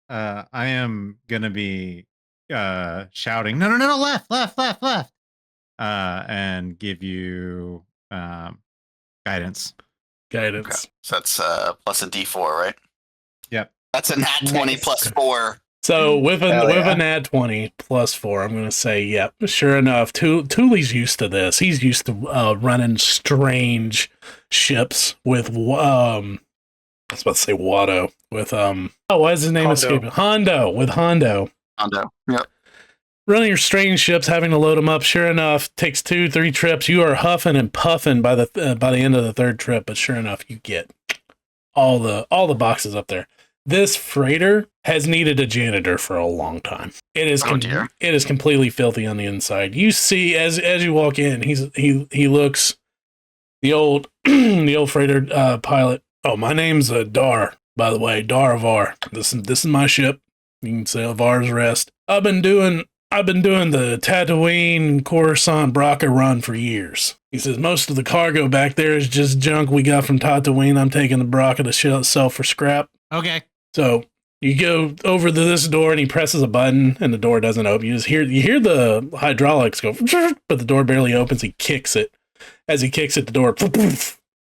E: I am gonna be shouting, no, left, and give you guidance.
A: Guidance.
D: Okay. So that's plus a D4, right?
E: Yep.
D: That's a nat 20
F: Nice.
D: plus 4.
A: So with
F: Hell yeah.
A: a nat 20 plus 4, I'm gonna say, yep. Sure enough, Thule's used to this. He's used to running strange ships with I was about to say Watto with why is his name
B: Hondo.
A: escaping? Hondo.
D: Hondo. Yep.
A: Running your strange ships, having to load them up. Sure enough, takes 2-3 trips. You are huffing and puffing by the end of the 3rd trip, but sure enough, you get all the boxes up there. This freighter has needed a janitor for a long time. It is
D: dear.
A: it is completely filthy on the inside. You see as you walk in, he looks the old the old freighter pilot. Oh, my name's Dar, by the way, Dar Avar. This is my ship. You can say Avar's Rest. I've been doing the Tatooine Coruscant Braca run for years. He says most of the cargo back there is just junk we got from Tatooine. I'm taking the Braca to sell for scrap.
E: Okay.
A: So you go over to this door and he presses a button and the door doesn't open. You hear the hydraulics go, but the door barely opens. He kicks it. As he kicks it, the door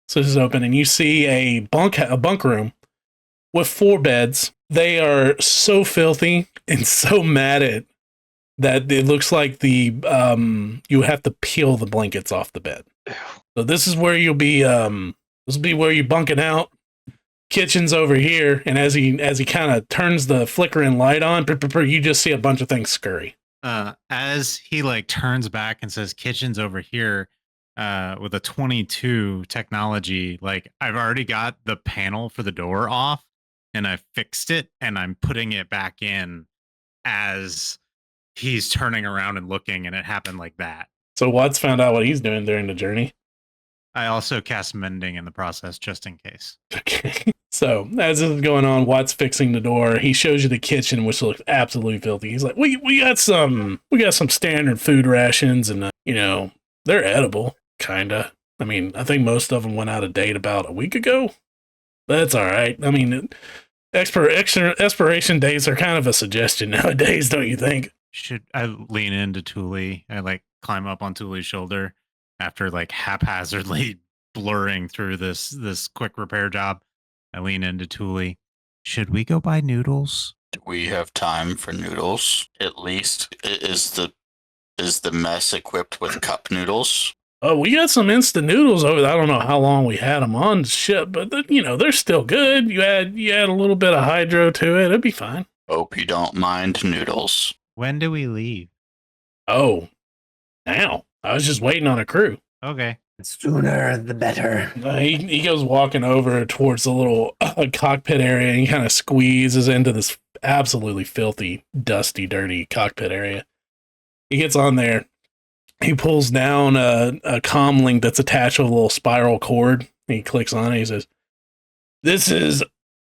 A: so it's open and you see a bunk room with 4 beds. They are so filthy and so matted that it looks like you have to peel the blankets off the bed. So this is where you'll be. This will be where you're bunking out. Kitchen's over here, and as he kind of turns the flickering light on, you just see a bunch of things scurry.
E: As he turns back and says kitchen's over here, with a 22 technology, I've already got the panel for the door off and I fixed it and I'm putting it back in as he's turning around and looking, and it happened like that.
A: So Watts found out what he's doing during the journey.
E: I also cast mending in the process just in case.
A: Okay. So as this is going on, Watts fixing the door. He shows you the kitchen, which looks absolutely filthy. He's like, we got some standard food rations, and they're edible, kinda. I mean, I think most of them went out of date about a week ago. That's all right. I mean, expiration dates are kind of a suggestion nowadays, don't you think?
E: Should I lean into Thule? I climb up on Thule's shoulder after haphazardly blurring through this quick repair job. I lean into Thule. Should we go buy noodles?
D: Do we have time for noodles? At least is the mess equipped with cup noodles?
A: Oh, we got some instant noodles over there. I don't know how long we had them on the ship, but they're still good. You add a little bit of hydro to it, it'd be fine.
D: Hope you don't mind noodles.
E: When do we leave?
A: Oh, now I was just waiting on a crew.
E: Okay.
F: Sooner the better.
A: He goes walking over towards the little cockpit area and he kind of squeezes into this absolutely filthy, dusty, dirty cockpit area. He gets on there. He pulls down a comm link that's attached with a little spiral cord. He clicks on it. He says, "This is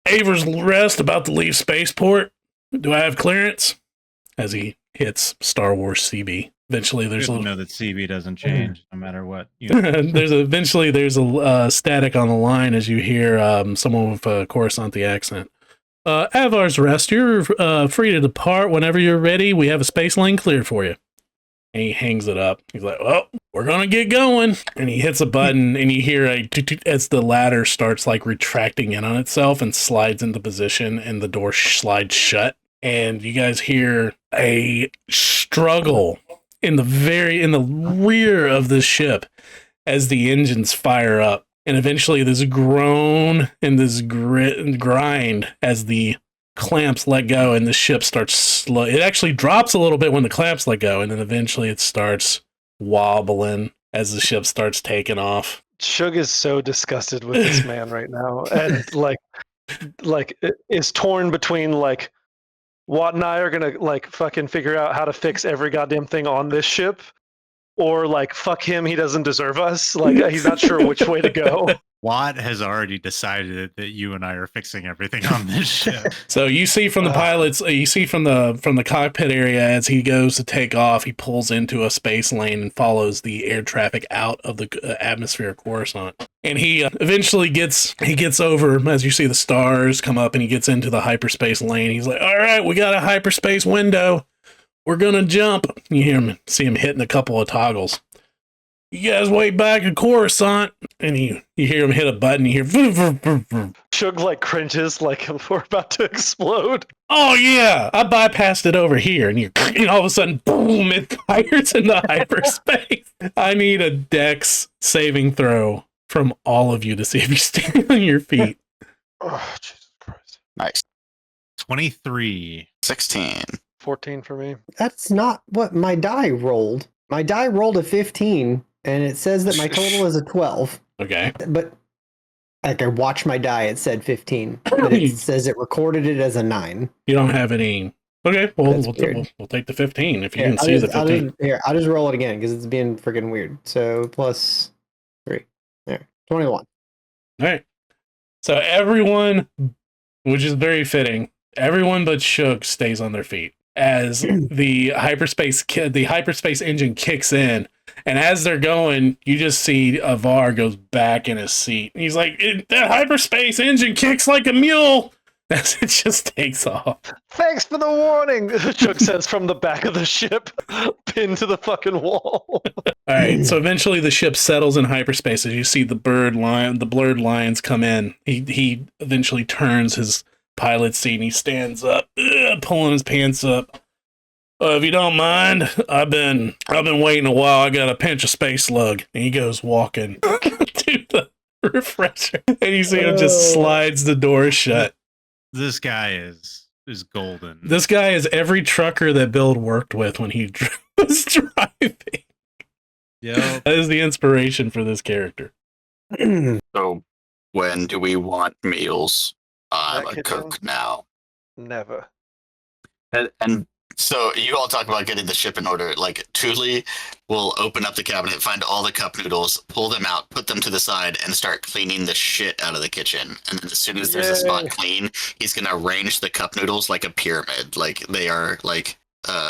A: Aver's Rest, about to leave spaceport. Do I have clearance?" As he hits Star Wars CB. Eventually, there's
E: Good
A: a
E: to
A: little...
E: know that CB doesn't change no matter what.
A: there's a static on the line as you hear someone with a Coruscant accent. Avar's Rest, you're free to depart whenever you're ready. We have a space lane cleared for you. And he hangs it up. He's like, "Well, we're gonna get going." And he hits a button, and you hear a toot-toot as the ladder starts like retracting in on itself and slides into position, and the door slides shut. And you guys hear a struggle in the rear of the ship as the engines fire up, and eventually this groan and this grind as the clamps let go and the ship starts slow. It actually drops a little bit when the clamps let go, and then eventually it starts wobbling as the ship starts taking off.
B: Shug is so disgusted with this man right now, and like is torn between like Watt and I are gonna like fucking figure out how to fix every goddamn thing on this ship, or like fuck him, he doesn't deserve us. Like he's not sure which way to go.
E: Watt has already decided that you and I are fixing everything on this ship.
A: So you see from the pilots, you see from the cockpit area as he goes to take off, he pulls into a space lane and follows the air traffic out of the atmosphere of Coruscant. And he eventually gets over as you see the stars come up, and he gets into the hyperspace lane. He's like, "All right, we got a hyperspace window. We're gonna jump." You see him hitting a couple of toggles. "You guys wait back at Coruscant," and you hear him hit a button. You hear, vroom, vroom, vroom, vroom.
B: Shug like cringes, like we're about to explode.
A: "Oh yeah, I bypassed it over here," and all of a sudden, boom! It fires into hyperspace. I need a Dex saving throw from all of you to see if you stay on your feet.
B: Oh Jesus Christ!
D: Nice.
E: 23.
D: 16.
B: 14 for me.
F: That's not what my die rolled. My die rolled a 15, and it says that my total is a 12.
A: Okay.
F: But like I watched my die, it said 15. But it says it recorded it as a 9.
A: You don't have any. Okay, well,
F: That's
A: we'll take the 15 if you
F: Here,
A: can see the 15.
F: I'll just roll it again because it's being freaking weird. So plus 3. There. 21.
A: All right. So everyone, which is very fitting, everyone but Shug stays on their feet as the hyperspace engine kicks in, and as they're going, you just see Avar goes back in his seat. He's like, "That hyperspace engine kicks like a mule," as it just takes off.
B: Thanks for the warning, Shug says from the back of the ship, pinned to the fucking wall.
A: All right, so eventually the ship settles in hyperspace as you see the blurred lines come in. He eventually turns his pilot seat and he stands up, pulling his pants up. "If you don't mind, I've been waiting a while. I got a pinch of space slug." And he goes walking to the refresher, and you see him just slides the door shut.
E: This guy is golden.
A: This guy is every trucker that Bill worked with when he was driving.
E: Yep.
A: That is the inspiration for this character.
D: So, when do we want meals? I'm
B: That
D: a
B: kitchen?
D: cook now.
B: Never.
D: And so you all talk about getting the ship in order. Like Thule will open up the cabinet, find all the cup noodles, pull them out, put them to the side, and start cleaning the shit out of the kitchen. And then as soon as there's a spot
B: Yay.
D: clean, he's gonna arrange the cup noodles like a pyramid. Like they are like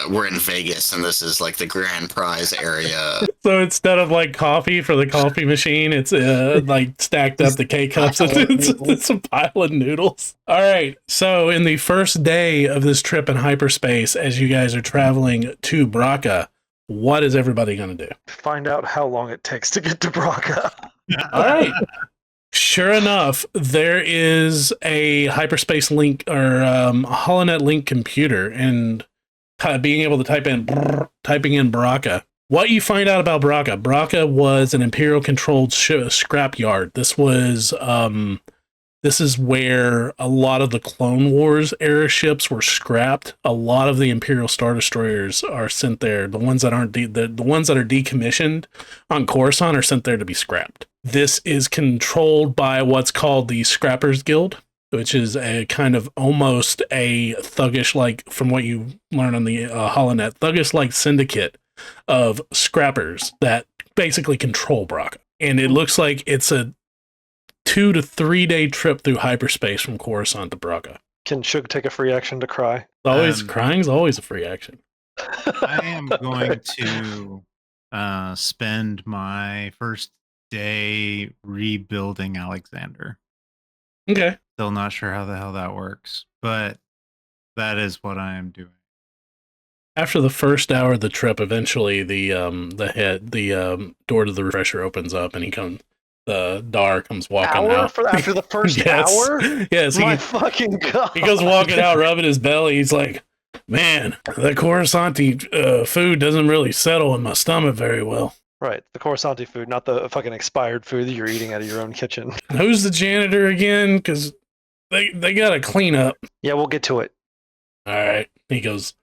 D: we're in Vegas and this is like the grand prize area.
A: So instead of like coffee for the coffee machine, it's like stacked up the K-cups. It's a pile of noodles. All right. So in the first day of this trip in hyperspace, as you guys are traveling to Braca, what is everybody going to do?
B: Find out how long it takes to get to Braca.
A: All right. Sure enough, there is a hyperspace link or HoloNet link computer, and being able to typing in Baraka. What you find out about Baraka was an Imperial controlled scrapyard. This is where a lot of the Clone Wars era ships were scrapped. A lot of the Imperial Star Destroyers are sent there. The ones that aren't the ones that are decommissioned on Coruscant are sent there to be scrapped. This is controlled by what's called the Scrappers Guild, which is a kind of almost a thuggish, like from what you learn on the HoloNet, thuggish like syndicate of scrappers that basically control Baraka. And it looks like it's a 2 to 3 day trip through hyperspace from Coruscant to Baraka.
B: Can Shug take a free action to cry?
A: Crying's always a free action.
E: I am going to spend my first day rebuilding Alexander.
A: Okay.
E: Still not sure how the hell that works, but that is what I am doing.
A: After the first hour of the trip, eventually the door to the refresher opens up, and the Dar comes walking out.
B: After the first hour?
A: Yes.
B: My fucking God.
A: He goes walking out, rubbing his belly. He's like, man, that Coruscanti food doesn't really settle in my stomach very well.
B: Right, the Coruscanti food, not the fucking expired food that you're eating out of your own kitchen.
A: Who's the janitor again? Because they got to clean up.
B: Yeah, we'll get to it.
A: All right. He goes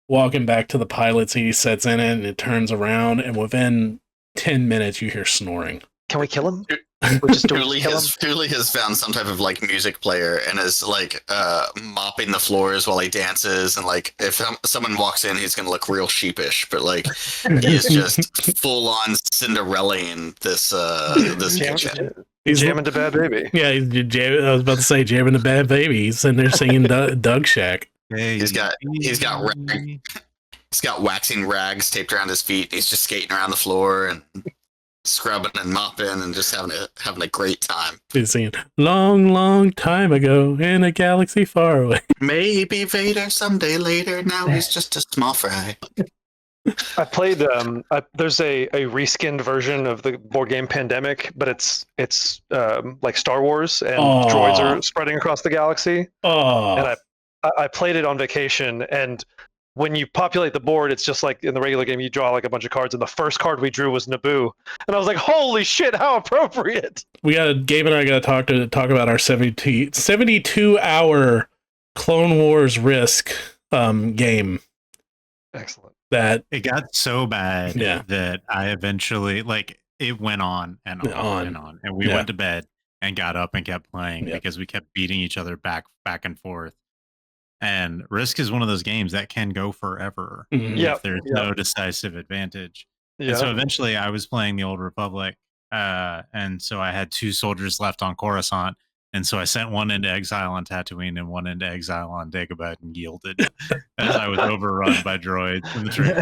A: walking back to the pilot seat. He sits in it, and it turns around, and within 10 minutes, you hear snoring.
B: Can we kill him?
D: Thule has found some type of like music player and is like mopping the floors while he dances, and like if someone walks in, he's gonna look real sheepish, but like he is just full on Cinderella-ing this kitchen.
B: He's jamming to Bad Baby.
A: Yeah, I was about to say jamming to Bad Baby. He's in there singing Doug Shack.
E: Hey,
D: He's got waxing rags taped around his feet. He's just skating around the floor and scrubbing and mopping and just having a great time.
A: He's singing long, long time ago in a galaxy far away.
D: Maybe Vader someday later. Now he's just a small fry.
B: I played. There's a reskinned version of the board game Pandemic, but it's like Star Wars, and droids are spreading across the galaxy. And I played it on vacation, and when you populate the board, it's just like in the regular game, you draw like a bunch of cards, and the first card we drew was Naboo, and I was like, "Holy shit, how appropriate!"
A: Gabe and I got to talk about our 72-hour Clone Wars Risk game.
B: Excellent.
A: That
E: it got so bad that I eventually it went on and on, and we went to bed and got up and kept playing because we kept beating each other back and forth. And Risk is one of those games that can go forever if there's no decisive advantage. Yeah. And so eventually I was playing the Old Republic, and so I had 2 soldiers left on Coruscant, and so I sent one into exile on Tatooine and one into exile on Dagobah and yielded as I was overrun by droids.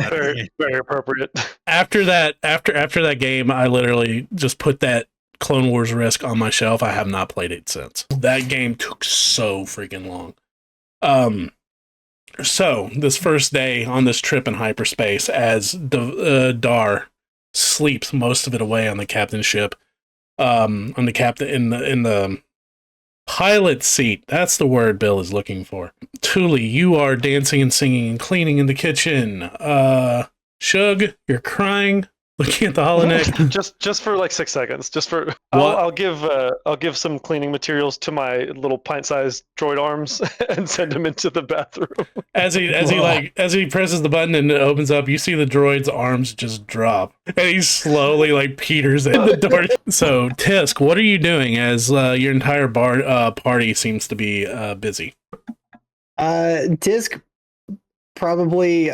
B: Very, very appropriate.
A: After that game, I literally just put that Clone Wars Risk on my shelf. I have not played it since. That game took so freaking long. So this first day on this trip in hyperspace, as Dar sleeps most of it away on the captain's ship, on the captain in the pilot seat. That's the word Bill is looking for. Thule, you are dancing and singing and cleaning in the kitchen. Shug, you're crying, looking at the holonet.
B: just for like 6 seconds. I'll give some cleaning materials to my little pint-sized droid arms and send him into the bathroom. As
A: he presses the button and it opens up, you see the droid's arms just drop, and he slowly like peters in the door. So Tisk, what are you doing as your entire party seems to be busy?
F: Tisk probably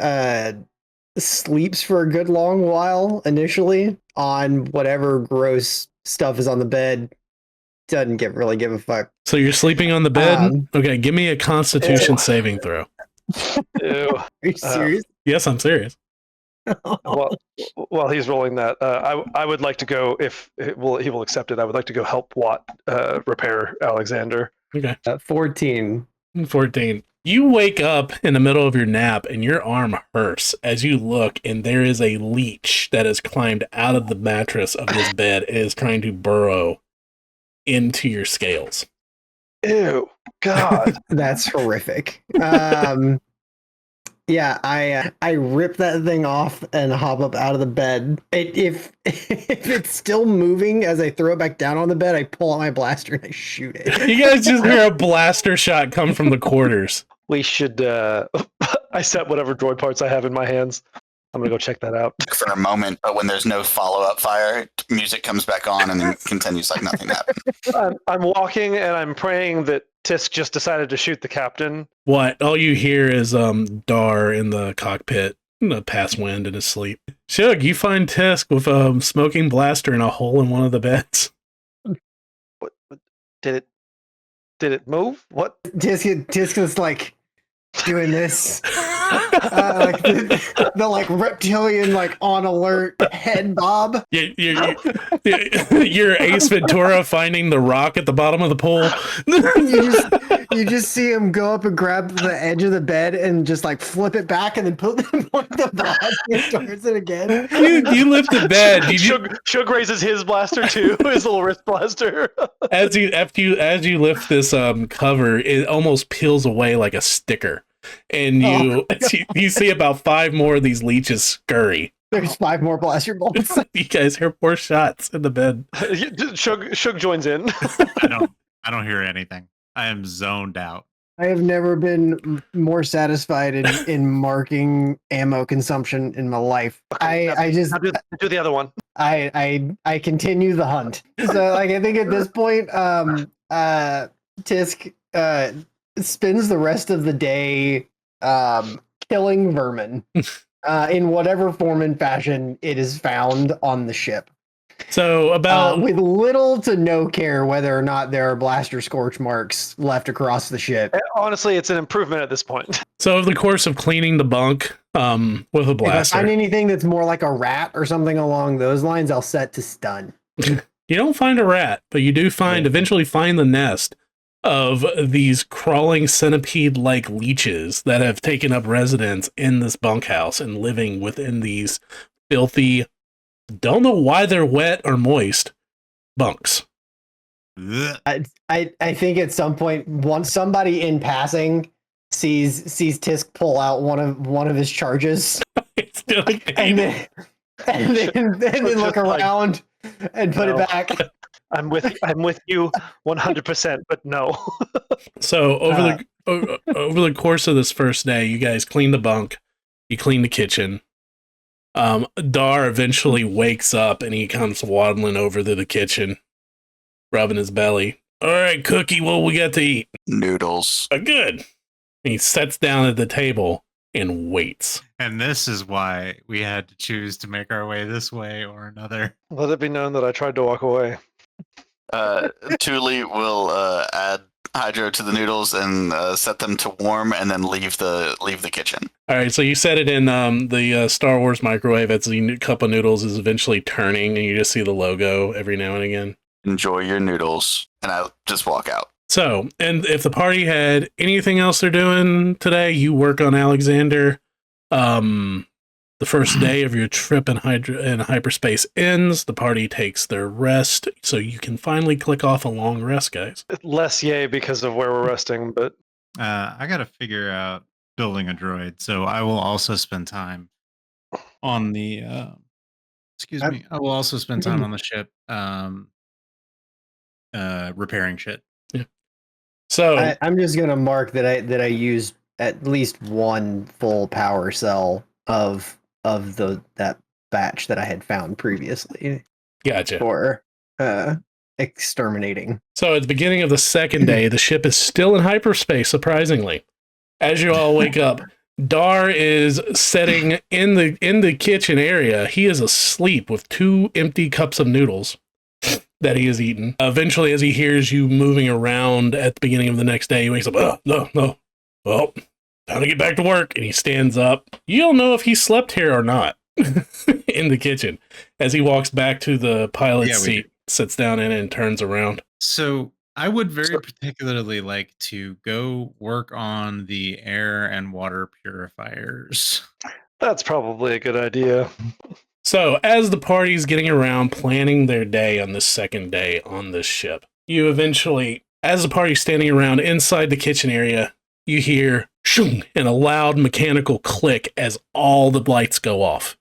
F: sleeps for a good long while initially on whatever gross stuff is on the bed. Doesn't really give a fuck.
A: So you're sleeping on the bed? Okay, give me a Constitution saving throw.
B: Ew.
F: Are you serious?
A: Yes, I'm serious.
B: While he's rolling that, I would like to go, if he will accept it, I would like to go help Watt repair Alexander.
A: Okay.
F: 14.
A: 14. You wake up in the middle of your nap and your arm hurts as you look, and there is a leech that has climbed out of the mattress of this bed and is trying to burrow into your scales.
B: Ew, God.
F: That's horrific. Yeah, I rip that thing off and hop up out of the bed. If it's still moving as I throw it back down on the bed, I pull out my blaster and I shoot it.
A: You guys just hear a blaster shot come from the quarters.
B: We should. I set whatever droid parts I have in my hands. I'm gonna go check that out.
D: For a moment, but when there's no follow-up fire, music comes back on and then continues like nothing happened.
B: I'm walking and I'm praying that Tisk just decided to shoot the captain.
A: What? All you hear is Dar in the cockpit, past wind in his sleep. Shug, you find Tisk with a smoking blaster in a hole in one of the beds.
B: What did it move? What?
F: Tisk is like doing this. Like the like reptilian like on alert head bob.
A: You're Ace Ventura finding the rock at the bottom of the pool.
F: You just see him go up and grab the edge of the bed and just like flip it back and then put the blaster towards it again.
A: You lift the bed.
B: Shug raises his blaster too, his little wrist blaster.
A: As you lift this cover, it almost peels away like a sticker. And you see about 5 more of these leeches scurry.
F: There's 5 more blaster bolts.
A: You guys hear more shots in the bed.
B: Shug joins in.
E: I don't hear anything. I am zoned out.
F: I have never been more satisfied in marking ammo consumption in my life.
B: Okay,
F: I just
B: do the other one.
F: I continue the hunt. So like I think at this point, Tisk spends the rest of the day killing vermin in whatever form and fashion it is found on the ship.
A: So
F: with little to no care whether or not there are blaster scorch marks left across the ship.
B: Honestly, it's an improvement at this point.
A: So over the course of cleaning the bunk with a blaster,
F: If I find anything that's more like a rat or something along those lines, I'll set to stun.
A: You don't find a rat, but you do eventually find the nest of these crawling centipede-like leeches that have taken up residence in this bunkhouse and living within these filthy, don't know why they're wet or moist, bunks.
F: I think at some point, once somebody in passing sees Tisk pull out one of his charges, and then look around and put it back.
B: I'm with you 100%, but no.
A: So over the course of this first day, you guys clean the bunk, you clean the kitchen. Dar eventually wakes up and he comes waddling over to the kitchen, rubbing his belly. All right, Cookie, what we got to eat?
D: Noodles.
A: Good. And he sits down at the table and waits.
E: And this is why we had to choose to make our way this way or another.
B: Let it be known that I tried to walk away.
D: Thule will add hydro to the noodles and set them to warm, and then leave the kitchen.
A: All right, so you set it in the Star Wars microwave as the cup of noodles is eventually turning, and you just see the logo every now and again.
D: Enjoy your noodles, and I just walk out.
A: So, and if the party had anything else they're doing today, you work on Alexander. The first day of your trip in hyperspace ends. The party takes their rest, so you can finally click off a long rest, guys.
B: Less yay because of where we're resting, but
E: I got to figure out building a droid, so I will also spend time on the. I will also spend time on the ship, repairing shit.
A: Yeah. So
F: I'm just gonna mark that I used at least one full power cell of that batch that I had found previously.
A: Gotcha.
F: For exterminating.
A: So at the beginning of the second day, the ship is still in hyperspace, surprisingly. As you all wake up, Dar is sitting in the kitchen area. He is asleep with 2 empty cups of noodles that he has eaten. Eventually, as he hears you moving around at the beginning of the next day, he wakes up, oh, no. Well, time to get back to work. And he stands up. You don't know if he slept here or not in the kitchen. As he walks back to the pilot's seat, sits down in it and turns around.
E: So I would very particularly like to go work on the air and water purifiers.
B: That's probably a good idea.
A: So as the party's getting around planning their day on this second day on this ship, you eventually, as the party's standing around inside the kitchen area, you hear shoom and a loud mechanical click as all the lights go off.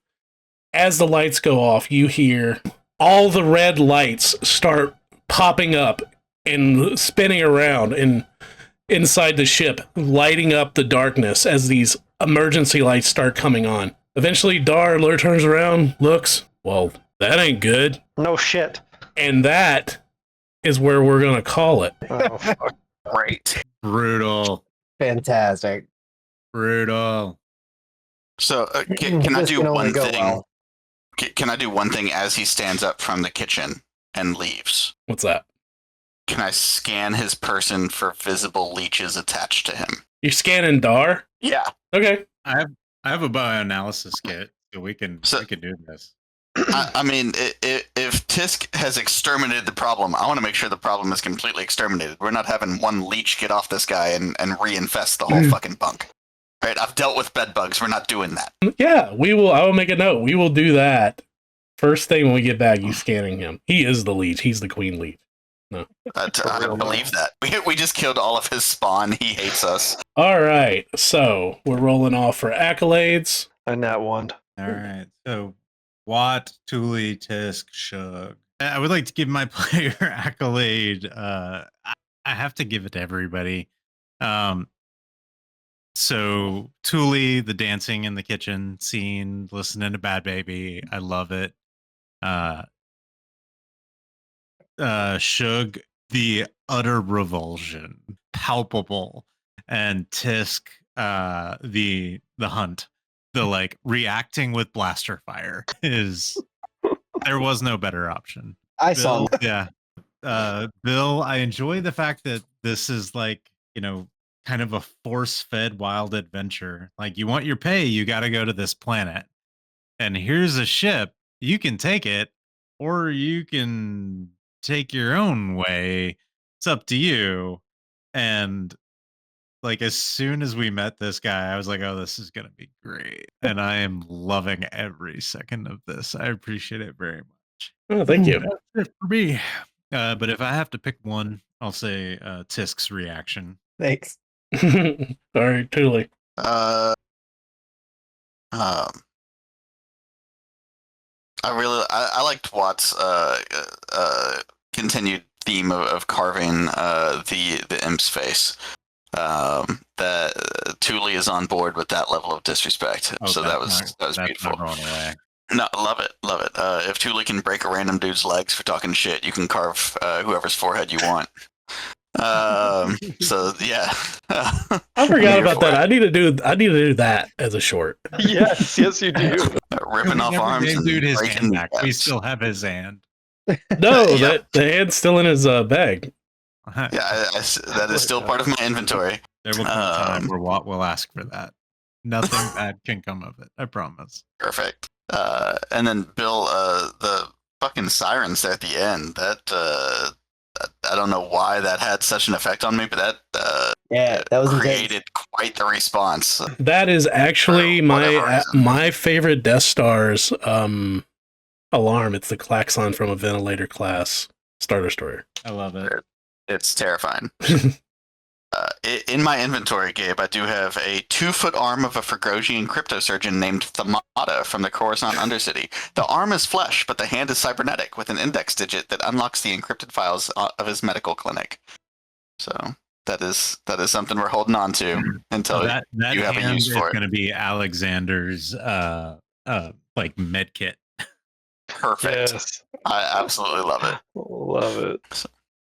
A: As the lights go off, you hear all the red lights start popping up and spinning around and inside the ship, lighting up the darkness as these emergency lights start coming on. Eventually, Dar turns around, looks, well, that ain't good.
B: No shit.
A: And that is where we're going to call it.
B: Oh, fuck.
D: Great.
E: Brutal.
F: Fantastic.
E: Brutal.
D: So can I
F: This
D: do
F: can only
D: one
F: go
D: thing?
F: well.
D: Can I do one thing as he stands up from the kitchen and leaves?
A: What's that?
D: Can I scan his person for visible leeches attached to him?
A: You're scanning Dar?
D: Yeah.
A: Okay.
E: I have a bioanalysis kit, so we can do this.
D: I mean, if Tisk has exterminated the problem, I want to make sure the problem is completely exterminated. We're not having one leech get off this guy and reinfest the whole fucking bunk. Right? I've dealt with bed bugs. We're not doing that.
A: Yeah, we will. I will make a note. We will do that. First thing when we get back, you scanning him. He is the leech. He's the queen leech. No.
D: I don't believe that. We just killed all of his spawn. He hates us.
A: All right. So we're rolling off for accolades.
B: And that one.
E: All right. So Watt, Thule, Tisk, Shug. I would like to give my player accolade. I have to give it to everybody. So Thule, the dancing in the kitchen scene, listening to Bad Baby. I love it. Shug, the utter revulsion, palpable, and Tisk, the hunt, the like reacting with blaster fire is. There was no better option.
F: I saw.
E: Bill, yeah. Bill, I enjoy the fact that this is like, kind of a force-fed wild adventure. Like, you want your pay, you got to go to this planet. And here's a ship. You can take it, or you can take your own way. It's up to you. And like, as soon as we met this guy, I was like, oh, this is going to be great. And I am loving every second of this. I appreciate it very much.
A: Oh, thank you.
E: That's it for me. But if I have to pick one, I'll say Tisk's reaction.
F: Thanks.
A: All right, Thule.
D: I liked Watt's continued theme of carving the imp's face. That Thule is on board with that level of disrespect.
E: Oh,
D: so that was beautiful.
E: Not going away.
D: No, love it. If Thule can break a random dude's legs for talking shit, you can carve whoever's forehead you want. So yeah.
A: I forgot about that. I need to do that as a short.
B: Yes, you do.
D: Ripping off arms and
E: dude his
D: breaking
E: hand back. We
D: kneecaps.
E: still have his hand.
A: No,
D: Yep.
A: the hand's still in his bag.
D: Yeah, that is still part of my inventory.
E: There will come a time where Watt will ask for that. Nothing bad can come of it. I promise.
D: Perfect. And then Bill, the fucking sirens at the end. That I don't know why that had such an effect on me, but that
F: That was
D: created quite the response.
A: That is actually
D: For whatever reason.
A: my favorite Death Star's alarm. It's the klaxon from a ventilator class Star Destroyer.
E: I love it.
D: It's terrifying. In my inventory, Gabe, I do have a 2-foot arm of a Fragosian cryptosurgeon named Thamada from the Coruscant Undercity. The arm is flesh, but the hand is cybernetic with an index digit that unlocks the encrypted files of his medical clinic. So that is something we're holding on to until
E: that
D: you have a
E: hand
D: use
E: is
D: for it.
E: going to be Alexander's like med kit.
D: Perfect.
B: Yes.
D: I absolutely love it.
B: Love it.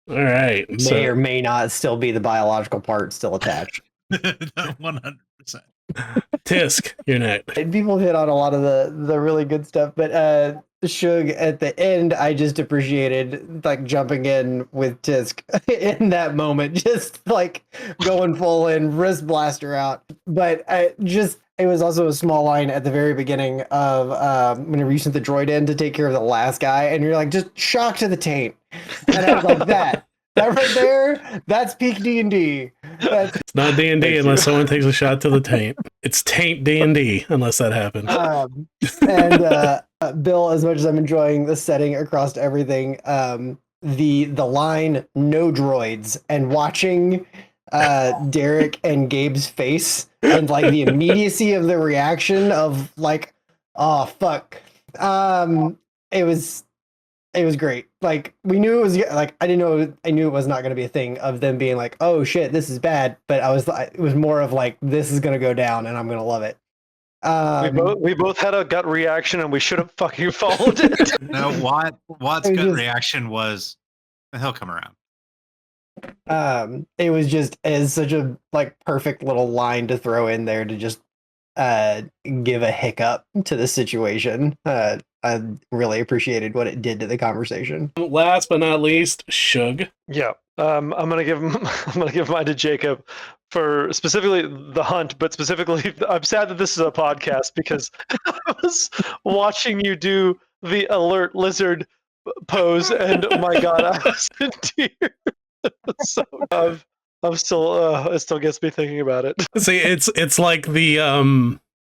A: All right.
F: May or may not still be the biological part still attached.
E: 100%.
A: Tisk, you're next.
F: And people hit on a lot of the really good stuff, but Shug at the end, I just appreciated like jumping in with Tisk in that moment, just like going full in, wrist blaster out. But it was also a small line at the very beginning of whenever you sent the droid in to take care of the last guy, and you're like, just shock to the taint. And I was like, that right there, that's peak D&D.
A: It's not D&D unless someone takes a shot to the taint. It's taint D&D unless that happens.
F: And Bill, as much as I'm enjoying the setting across everything, the line "no droids" and watching Derek and Gabe's face and like the immediacy of the reaction of like, oh fuck. It was great. Like we knew it was like I knew it was not going to be a thing of them being like, oh shit, this is bad. But it was more of like, this is going to go down and I'm going to love it.
B: We both had a gut reaction and we should have fucking followed it.
E: No, Watt's gut reaction was, he'll come around.
F: It was just as such a like perfect little line to throw in there to just give a hiccup to the situation. I really appreciated what it did to the conversation.
A: Last but not least, Shug.
B: Yeah. I'm gonna give mine to Jacob for specifically the hunt, but specifically I'm sad that this is a podcast because I was watching you do the alert lizard pose and my god, I was in tears. So I'm still it still gets me thinking about it.
A: See, it's like the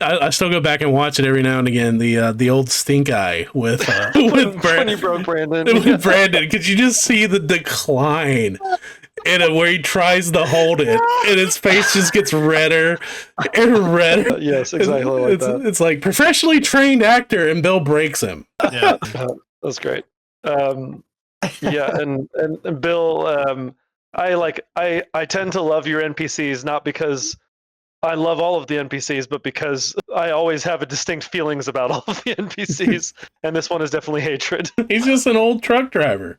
A: I still go back and watch it every now and again. The old stink eye with
B: when you broke Brandon.
A: with Brandon, because you just see the decline in it where he tries to hold it, and his face just gets redder and redder.
B: Yes, exactly like that.
A: It's like professionally trained actor, and Bill breaks him.
E: Yeah,
B: that's great. Yeah, and Bill, I tend to love your NPCs not because I love all of the NPCs, but because I always have a distinct feelings about all of the NPCs, and this one is definitely hatred.
A: He's just an old truck driver.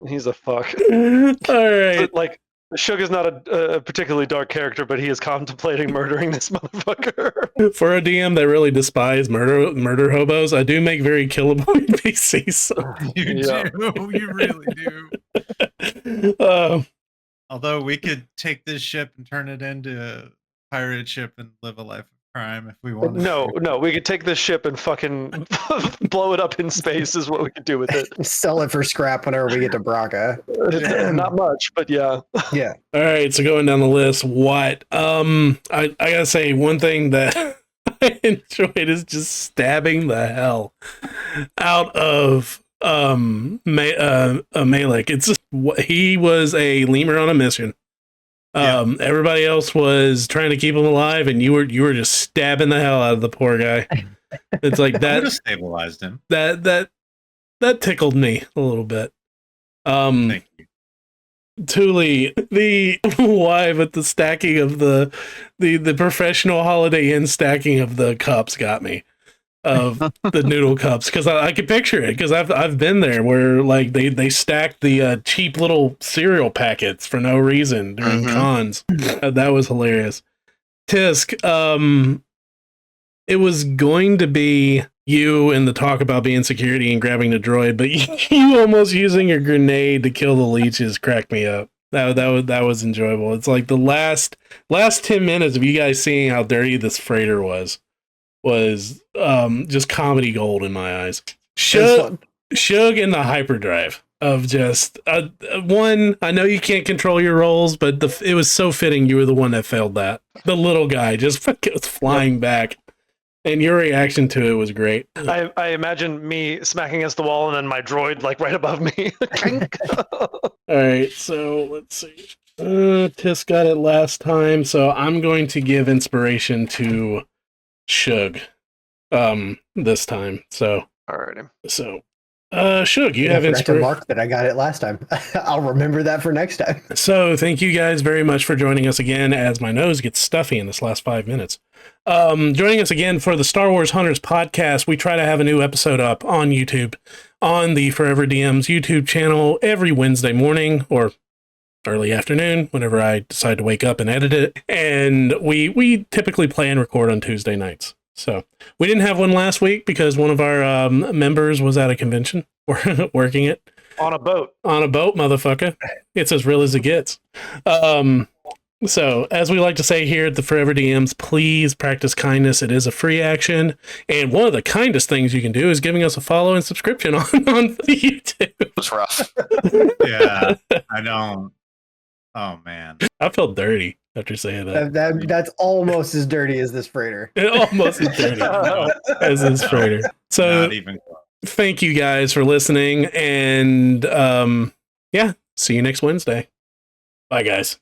B: He's a fuck.
A: All right.
B: Like, Shug is not a particularly dark character, but he is contemplating murdering this motherfucker.
A: For a DM that really despises murder hobos, I do make very killable NPCs. So.
E: you do. You really do. Although we could take this ship and turn it into a pirate ship and live a life of crime if we wanted.
B: No, we could take this ship and fucking blow it up in space is what we could do with it.
F: Sell it for scrap whenever we get to Braga.
B: Not much, but yeah.
F: Yeah.
A: All right, so going down the list, what? I gotta say one thing that I enjoyed is just stabbing the hell out of Malik. It's just, he was a lemur on a mission. Everybody else was trying to keep him alive, and you were just stabbing the hell out of the poor guy. It's like that
E: just stabilized him.
A: That tickled me a little bit.
E: Thank you.
A: Tuli, the why, but the stacking of the professional Holiday Inn stacking of the cups got me. Of the noodle cups, because I could picture it, because I've been there where like they stacked the cheap little cereal packets for no reason during cons. That was hilarious. Tisk, it was going to be you in the talk about being security and grabbing the droid, but you almost using your grenade to kill the leeches cracked me up. That was enjoyable. It's like the last 10 minutes of you guys seeing how dirty this freighter was just comedy gold in my eyes. Shug in the hyperdrive of just one. I know you can't control your rolls, but it was so fitting you were the one that failed that. The little guy just goes flying back, and your reaction to it was great.
B: I imagine me smacking against the wall and then my droid like right above me.
A: All right, so let's see. Tisk got it last time, so I'm going to give inspiration to Shug this time. So
B: alrighty.
A: So Shug, you have
F: inspiration. Mark that I got it last time. I'll remember that for next time.
A: So thank you guys very much for joining us again as my nose gets stuffy in this last 5 minutes. Joining us again for the Star Wars Hunters podcast. We try to have a new episode up on YouTube on the Forever DMs YouTube channel every Wednesday morning or early afternoon, whenever I decide to wake up and edit it. And we typically play and record on Tuesday nights. So we didn't have one last week because one of our members was at a convention working it.
B: On a boat.
A: On a boat, motherfucker. It's as real as it gets. So as we like to say here at the Forever DMs, please practice kindness. It is a free action. And one of the kindest things you can do is giving us a follow and subscription on YouTube.
D: It's rough.
E: Yeah, I don't. Oh man,
A: I felt dirty after saying that.
F: That's almost as dirty as this freighter.
A: Almost as dirty as this freighter. So
E: not even close.
A: Thank you guys for listening, and yeah, see you next Wednesday. Bye, guys.